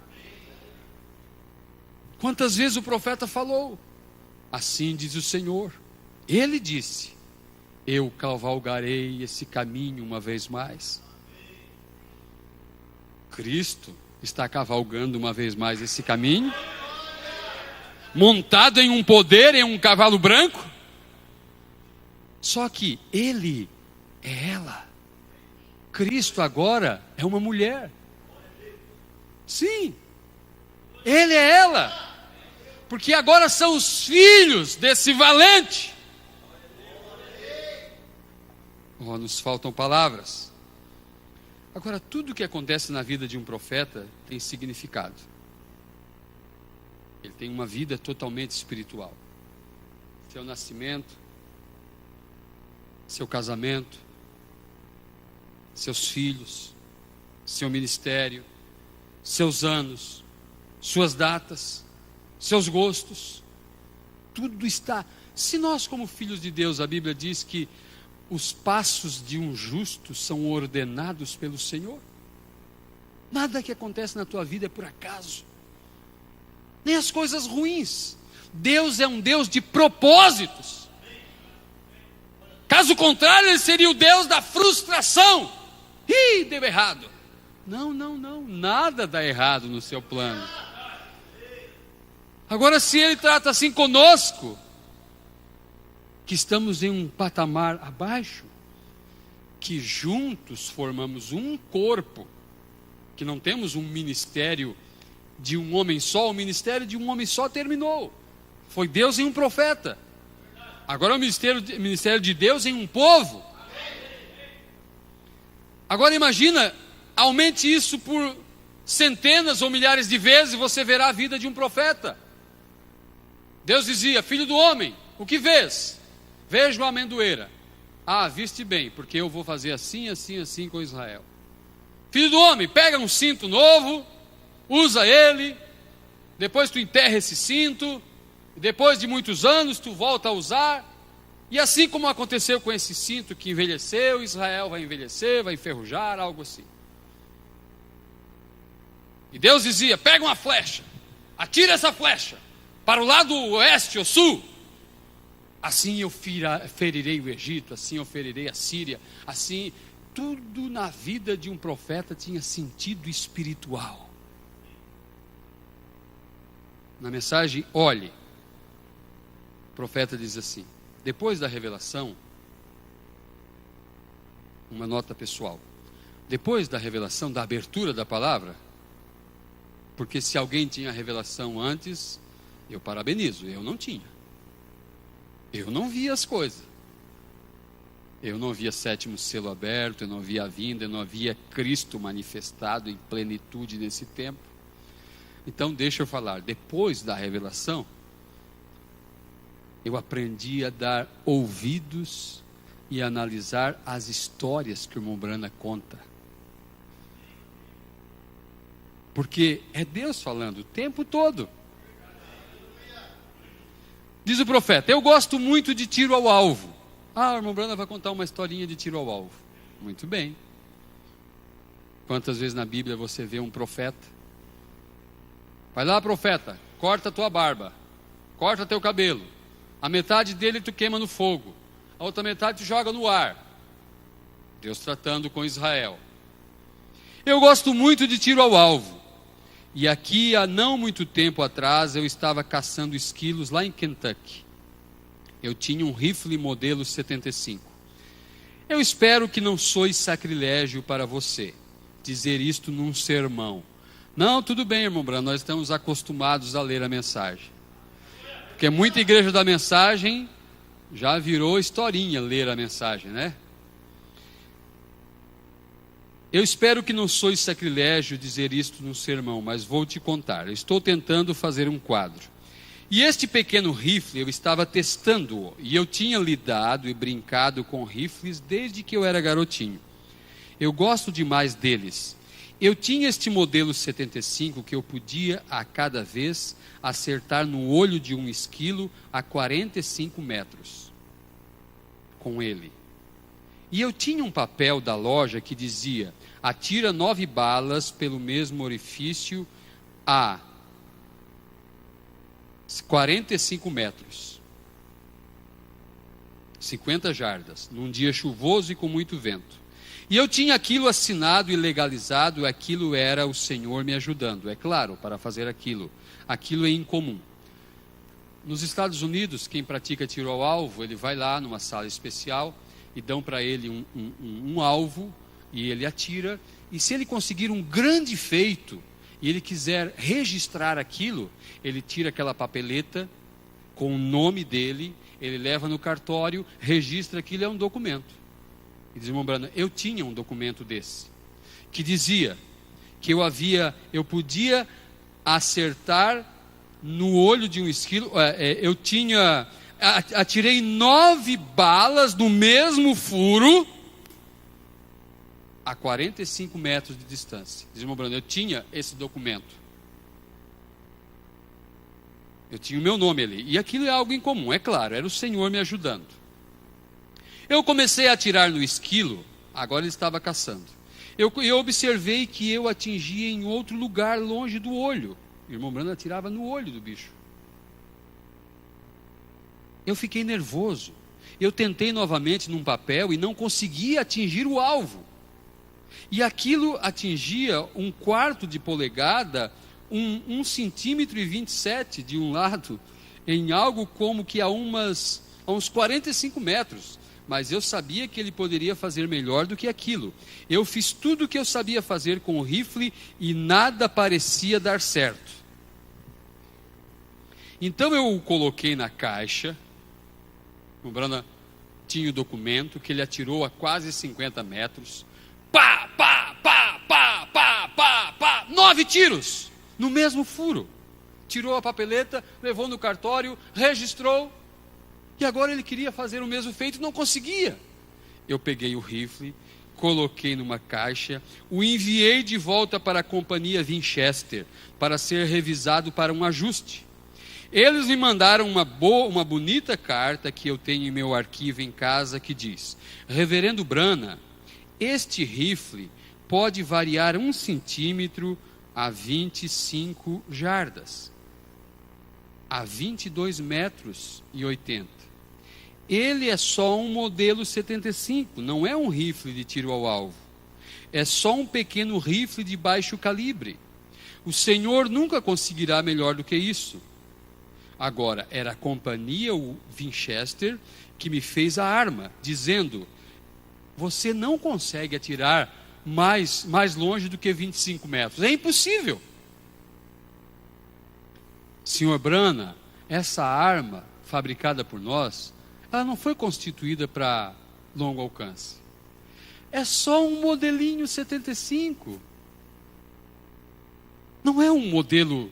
Quantas vezes o profeta falou: assim diz o Senhor. Ele disse: eu cavalgarei esse caminho uma vez mais. Cristo está cavalgando uma vez mais esse caminho, montado em um poder, em um cavalo branco. Só que Ele é ela. Cristo agora é uma mulher. Sim, Ele é ela. Porque agora são os filhos desse valente. Oh, nos faltam palavras. Agora, tudo que acontece na vida de um profeta tem significado. Ele tem uma vida totalmente espiritual. Seu nascimento, seu casamento, seus filhos, seu ministério, seus anos, suas datas, seus gostos, tudo está. Se nós, como filhos de Deus, a Bíblia diz que os passos de um justo são ordenados pelo Senhor. Nada que acontece na tua vida é por acaso, nem as coisas ruins. Deus é um Deus de propósitos. Caso contrário, Ele seria o Deus da frustração. Ih, deu errado. Não, nada dá errado no seu plano. Agora, se Ele trata assim conosco, que estamos em um patamar abaixo, que juntos formamos um corpo, que não temos um ministério de um homem só, o ministério de um homem só terminou. Foi Deus em um profeta. Agora é o ministério de Deus em um povo. Agora imagina, aumente isso por centenas ou milhares de vezes e você verá a vida de um profeta. Deus dizia: filho do homem, o que vês? Vejo a amendoeira. Ah, viste bem, porque eu vou fazer assim, assim, assim com Israel. Filho do homem, pega um cinto novo, usa ele, depois tu enterra esse cinto, depois de muitos anos tu volta a usar, e assim como aconteceu com esse cinto que envelheceu, Israel vai envelhecer, vai enferrujar, algo assim. E Deus dizia: pega uma flecha, atira essa flecha para o lado oeste ou sul. Assim eu ferirei o Egito, assim eu ferirei a Síria, assim. Tudo na vida de um profeta tinha sentido espiritual. Na mensagem, olhe, o profeta diz assim: depois da revelação, uma nota pessoal, depois da revelação, da abertura da palavra, porque se alguém tinha revelação antes, eu parabenizo, eu não tinha. Eu não via as coisas. Eu não via sétimo selo aberto, eu não via a vinda, eu não via Cristo manifestado em plenitude nesse tempo. Então deixa eu falar, depois da revelação, eu aprendi a dar ouvidos e analisar as histórias que o irmão Brana conta. Porque é Deus falando o tempo todo. Diz o profeta, eu gosto muito de tiro ao alvo. Ah, o irmão Brana vai contar uma historinha de tiro ao alvo. Muito bem. Quantas vezes na Bíblia você vê um profeta? Vai lá, profeta, corta a tua barba, corta teu cabelo. A metade dele tu queima no fogo, a outra metade tu joga no ar. Deus tratando com Israel. Eu gosto muito de tiro ao alvo. E aqui, há não muito tempo atrás, eu estava caçando esquilos lá em Kentucky. Eu tinha um rifle modelo 75. Eu espero que não sois sacrilégio para você dizer isto num sermão. Não, tudo bem, irmão Brano, nós estamos acostumados a ler a mensagem. Porque muita igreja da mensagem já virou historinha ler a mensagem, né? Eu espero que não sois sacrilégio dizer isto num sermão, mas vou te contar. Eu estou tentando fazer um quadro. E este pequeno rifle eu estava testando-o, e eu tinha lidado e brincado com rifles desde que eu era garotinho. Eu gosto demais deles. Eu tinha este modelo 75 que eu podia, a cada vez, acertar no olho de um esquilo a 45 metros. Com ele. E eu tinha um papel da loja que dizia, atira 9 balas pelo mesmo orifício a 45 metros. 50 jardas, num dia chuvoso e com muito vento. E eu tinha aquilo assinado e legalizado, aquilo era o Senhor me ajudando, é claro, para fazer aquilo. Aquilo é incomum. Nos Estados Unidos, quem pratica tiro ao alvo, ele vai lá numa sala especial e dão para ele um alvo e ele atira. E se ele conseguir um grande feito e ele quiser registrar aquilo, ele tira aquela papeleta com o nome dele, ele leva no cartório, registra aquilo, é um documento. E diz, irmão Brana, eu tinha um documento desse, que dizia que eu podia acertar no olho de um esquilo, atirei 9 balas no mesmo furo, a 45 metros de distância. Diz, irmão Brana, eu tinha esse documento. Eu tinha o meu nome ali, e aquilo é algo incomum, é claro, era o Senhor me ajudando. Eu comecei a atirar no esquilo, agora ele estava caçando. Eu observei que eu atingia em outro lugar, longe do olho. O irmão Brando atirava no olho do bicho. Eu fiquei nervoso. Eu tentei novamente num papel e não conseguia atingir o alvo. E aquilo atingia 1/4 de polegada, 1,27 cm de um lado, em algo como que a uns 45 metros. Mas eu sabia que ele poderia fazer melhor do que aquilo. Eu fiz tudo o que eu sabia fazer com o rifle e nada parecia dar certo. Então eu o coloquei na caixa. O Brana tinha o documento que ele atirou a quase 50 metros. Pá, pá, pá, pá, pá, pá, pá. 9 tiros no mesmo furo. Tirou a papeleta, levou no cartório, registrou. E agora ele queria fazer o mesmo feito e não conseguia. Eu peguei o rifle, coloquei numa caixa, o enviei de volta para a companhia Winchester, para ser revisado para um ajuste. Eles me mandaram uma bonita carta que eu tenho em meu arquivo em casa, que diz, Reverendo Brana, este rifle pode variar 1 centímetro a 25 jardas, a 22 metros e 80. Ele é só um modelo 75, não é um rifle de tiro ao alvo. É só um pequeno rifle de baixo calibre. O Senhor nunca conseguirá melhor do que isso. Agora, era a companhia Winchester que me fez a arma, dizendo, você não consegue atirar mais longe do que 25 metros. É impossível. Senhor Brana, essa arma fabricada por nós, ela não foi constituída para longo alcance. É só um modelinho 75. Não é um modelo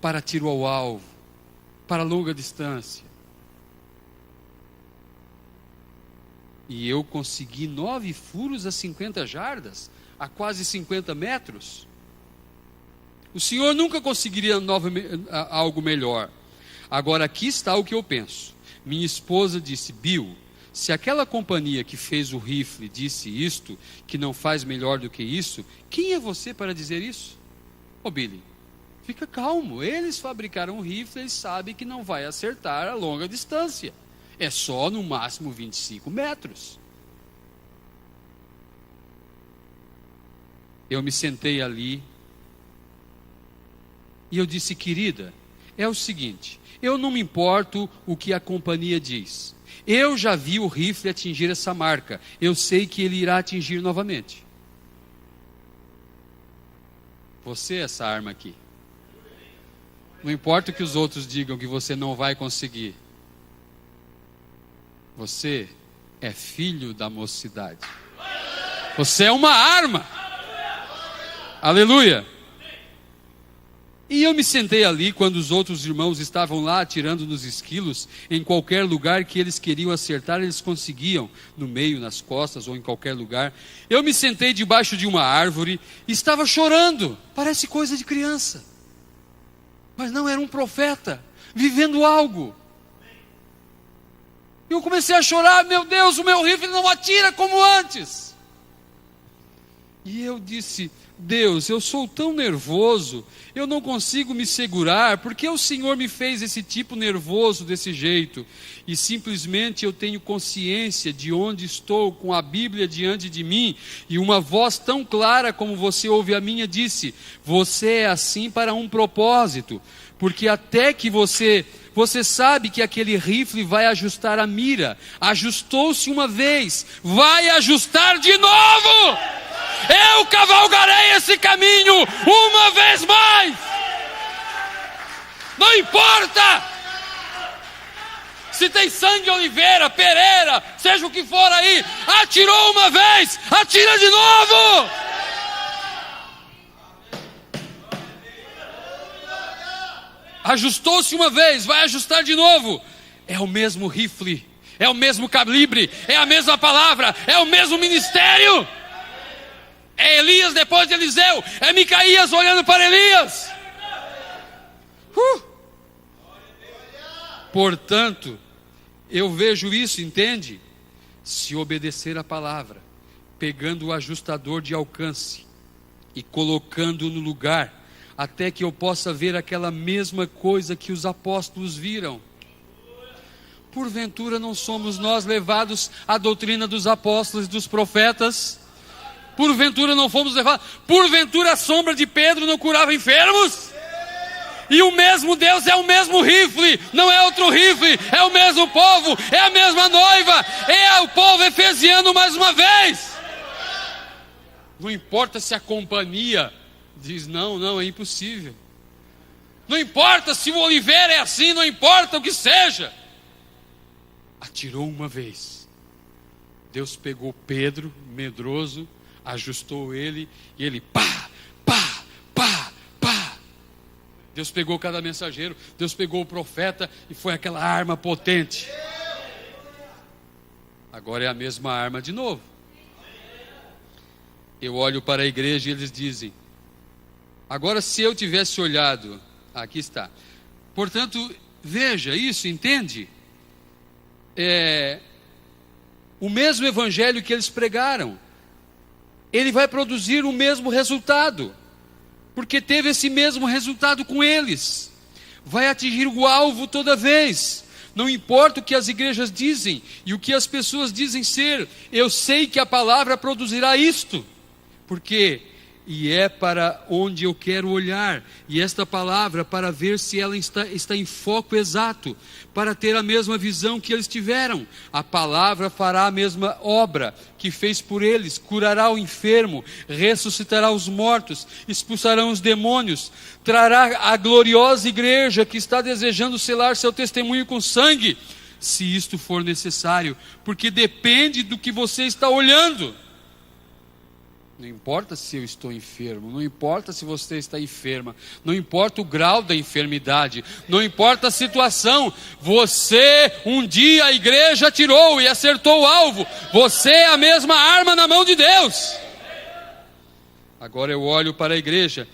para tiro ao alvo, para longa distância. E eu consegui 9 furos a 50 jardas, a quase 50 metros. O senhor nunca conseguiria algo melhor. Agora aqui está o que eu penso. Minha esposa disse: Bill, se aquela companhia que fez o rifle disse isto, que não faz melhor do que isso, quem é você para dizer isso? Ô Billy, fica calmo, eles fabricaram um rifle, eles sabem que não vai acertar a longa distância. É só no máximo 25 metros. Eu me sentei ali e eu disse: querida, é o seguinte, eu não me importo o que a companhia diz. Eu já vi o rifle atingir essa marca. Eu sei que ele irá atingir novamente. Você é essa arma aqui. Não importa o que os outros digam que você não vai conseguir. Você é filho da mocidade. Você é uma arma. Aleluia. E eu me sentei ali quando os outros irmãos estavam lá atirando nos esquilos. Em qualquer lugar que eles queriam acertar, eles conseguiam. No meio, nas costas ou em qualquer lugar. Eu me sentei debaixo de uma árvore e estava chorando. Parece coisa de criança. Mas não, era um profeta vivendo algo. Eu comecei a chorar: meu Deus, o meu rifle não atira como antes. E eu disse: Deus, eu sou tão nervoso, eu não consigo me segurar, porque o Senhor me fez esse tipo nervoso desse jeito? E simplesmente eu tenho consciência de onde estou, com a Bíblia diante de mim, e uma voz tão clara como você ouve a minha disse: você é assim para um propósito, porque até que você sabe que aquele rifle vai ajustar a mira. Ajustou-se uma vez, vai ajustar de novo. Eu cavalgarei esse caminho uma vez mais. Não importa se tem sangue, oliveira, pereira, seja o que for aí. Atirou uma vez, atira de novo. Ajustou-se uma vez, vai ajustar de novo. É o mesmo rifle, é o mesmo calibre, é a mesma palavra, é o mesmo ministério. É Elias depois de Eliseu, é Micaías olhando para Elias. Portanto, eu vejo isso, entende? Se obedecer a palavra, pegando o ajustador de alcance e colocando no lugar, até que eu possa ver aquela mesma coisa que os apóstolos viram. Porventura não somos nós levados à doutrina dos apóstolos e dos profetas? Porventura não fomos levados? Porventura a sombra de Pedro não curava enfermos? E o mesmo Deus é o mesmo rifle, não é outro rifle, é o mesmo povo, é a mesma noiva, é o povo efesiano mais uma vez. Não importa se a companhia diz não, é impossível. Não importa se o oliveira é assim, não importa o que seja. Atirou uma vez. Deus pegou Pedro, medroso, ajustou ele, e ele pá, pá, pá, pá. Deus pegou cada mensageiro, Deus pegou o profeta, e foi aquela arma potente. Agora é a mesma arma de novo. Eu olho para a igreja e eles dizem: agora, se eu tivesse olhado, aqui está. Portanto, veja isso, entende? O mesmo evangelho que eles pregaram, ele vai produzir o mesmo resultado, porque teve esse mesmo resultado com eles. Vai atingir o alvo toda vez. Não importa o que as igrejas dizem e o que as pessoas dizem ser, eu sei que a palavra produzirá isto, porque é para onde eu quero olhar, e esta palavra, para ver se ela está em foco exato, para ter a mesma visão que eles tiveram. A palavra fará a mesma obra que fez por eles, curará o enfermo, ressuscitará os mortos, expulsarão os demônios, trará a gloriosa igreja que está desejando selar seu testemunho com sangue, se isto for necessário, porque depende do que você está olhando. Não importa se eu estou enfermo, não importa se você está enferma, não importa o grau da enfermidade, não importa a situação, você, um dia a igreja atirou e acertou o alvo, você é a mesma arma na mão de Deus. Agora eu olho para a igreja,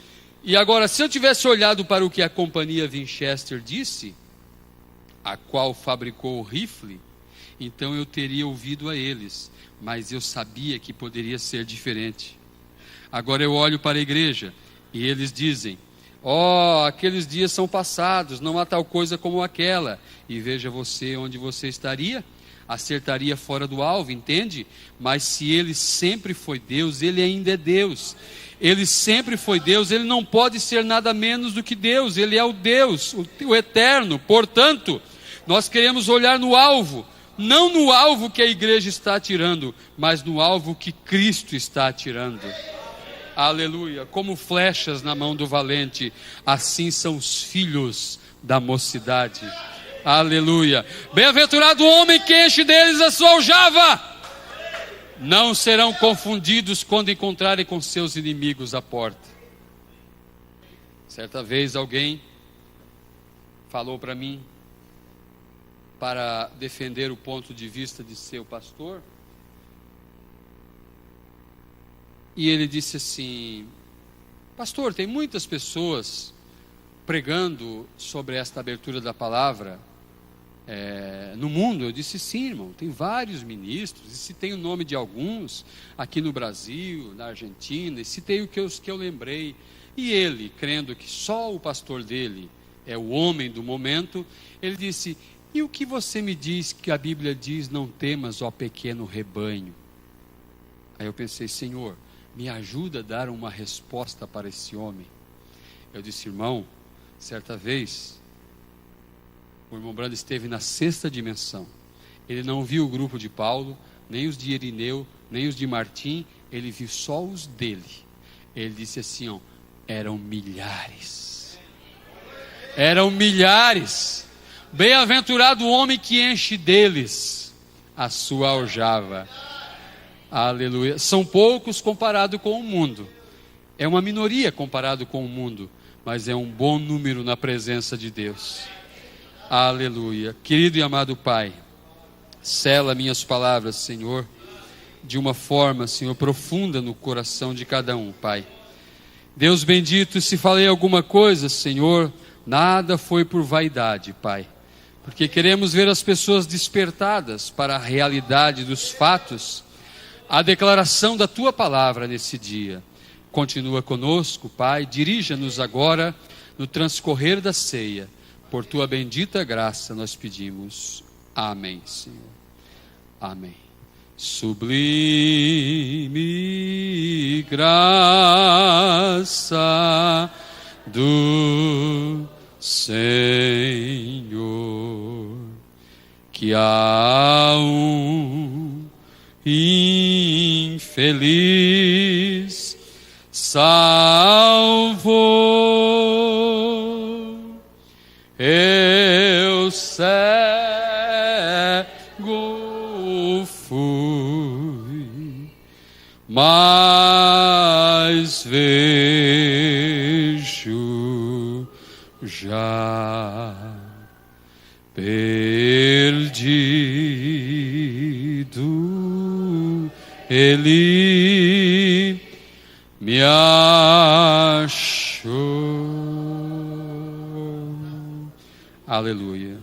e agora se eu tivesse olhado para o que a companhia Winchester disse, a qual fabricou o rifle, então eu teria ouvido a eles, mas eu sabia que poderia ser diferente. Agora eu olho para a igreja e eles dizem: aqueles dias são passados, não há tal coisa como aquela. E veja você onde você estaria, acertaria fora do alvo, entende? Mas se ele sempre foi Deus, ele ainda é Deus. Ele sempre foi Deus, ele não pode ser nada menos do que Deus, ele é o Deus, o eterno. Portanto, nós queremos olhar no alvo, não no alvo que a igreja está atirando, mas no alvo que Cristo está atirando. Aleluia. Como flechas na mão do valente, assim são os filhos da mocidade. Aleluia. Bem-aventurado o homem que enche deles a sua aljava. Não serão confundidos quando encontrarem com seus inimigos à porta. Certa vez alguém falou para mim, para defender o ponto de vista de seu pastor, e ele disse assim: pastor, tem muitas pessoas pregando sobre esta abertura da palavra no mundo. Eu disse: sim, irmão, tem vários ministros, e citei o nome de alguns aqui no Brasil, na Argentina, e citei os que eu lembrei, e ele, crendo que só o pastor dele é o homem do momento, ele disse: e o que você me diz que a Bíblia diz, não temas, ó pequeno rebanho? Aí eu pensei: Senhor, me ajuda a dar uma resposta para esse homem. Eu disse: irmão, certa vez, o irmão Brando esteve na 6ª dimensão. Ele não viu o grupo de Paulo, nem os de Irineu, nem os de Martim, ele viu só os dele. Ele disse assim, eram milhares. Eram milhares. Bem-aventurado o homem que enche deles a sua aljava. Aleluia. São poucos comparado com o mundo. É uma minoria comparado com o mundo, mas é um bom número na presença de Deus. Aleluia. Querido e amado Pai, sela minhas palavras, Senhor, de uma forma, Senhor, profunda no coração de cada um, Pai. Deus bendito, se falei alguma coisa, Senhor, nada foi por vaidade, Pai, porque queremos ver as pessoas despertadas para a realidade dos fatos, a declaração da Tua palavra nesse dia. Continua conosco, Pai, dirija-nos agora no transcorrer da ceia. Por Tua bendita graça nós pedimos. Amém, Senhor. Amém. Sublime graça do Senhor, que a um infeliz salvou. Eu cego fui, mas vejo já. Perdido ele me achou. Aleluia.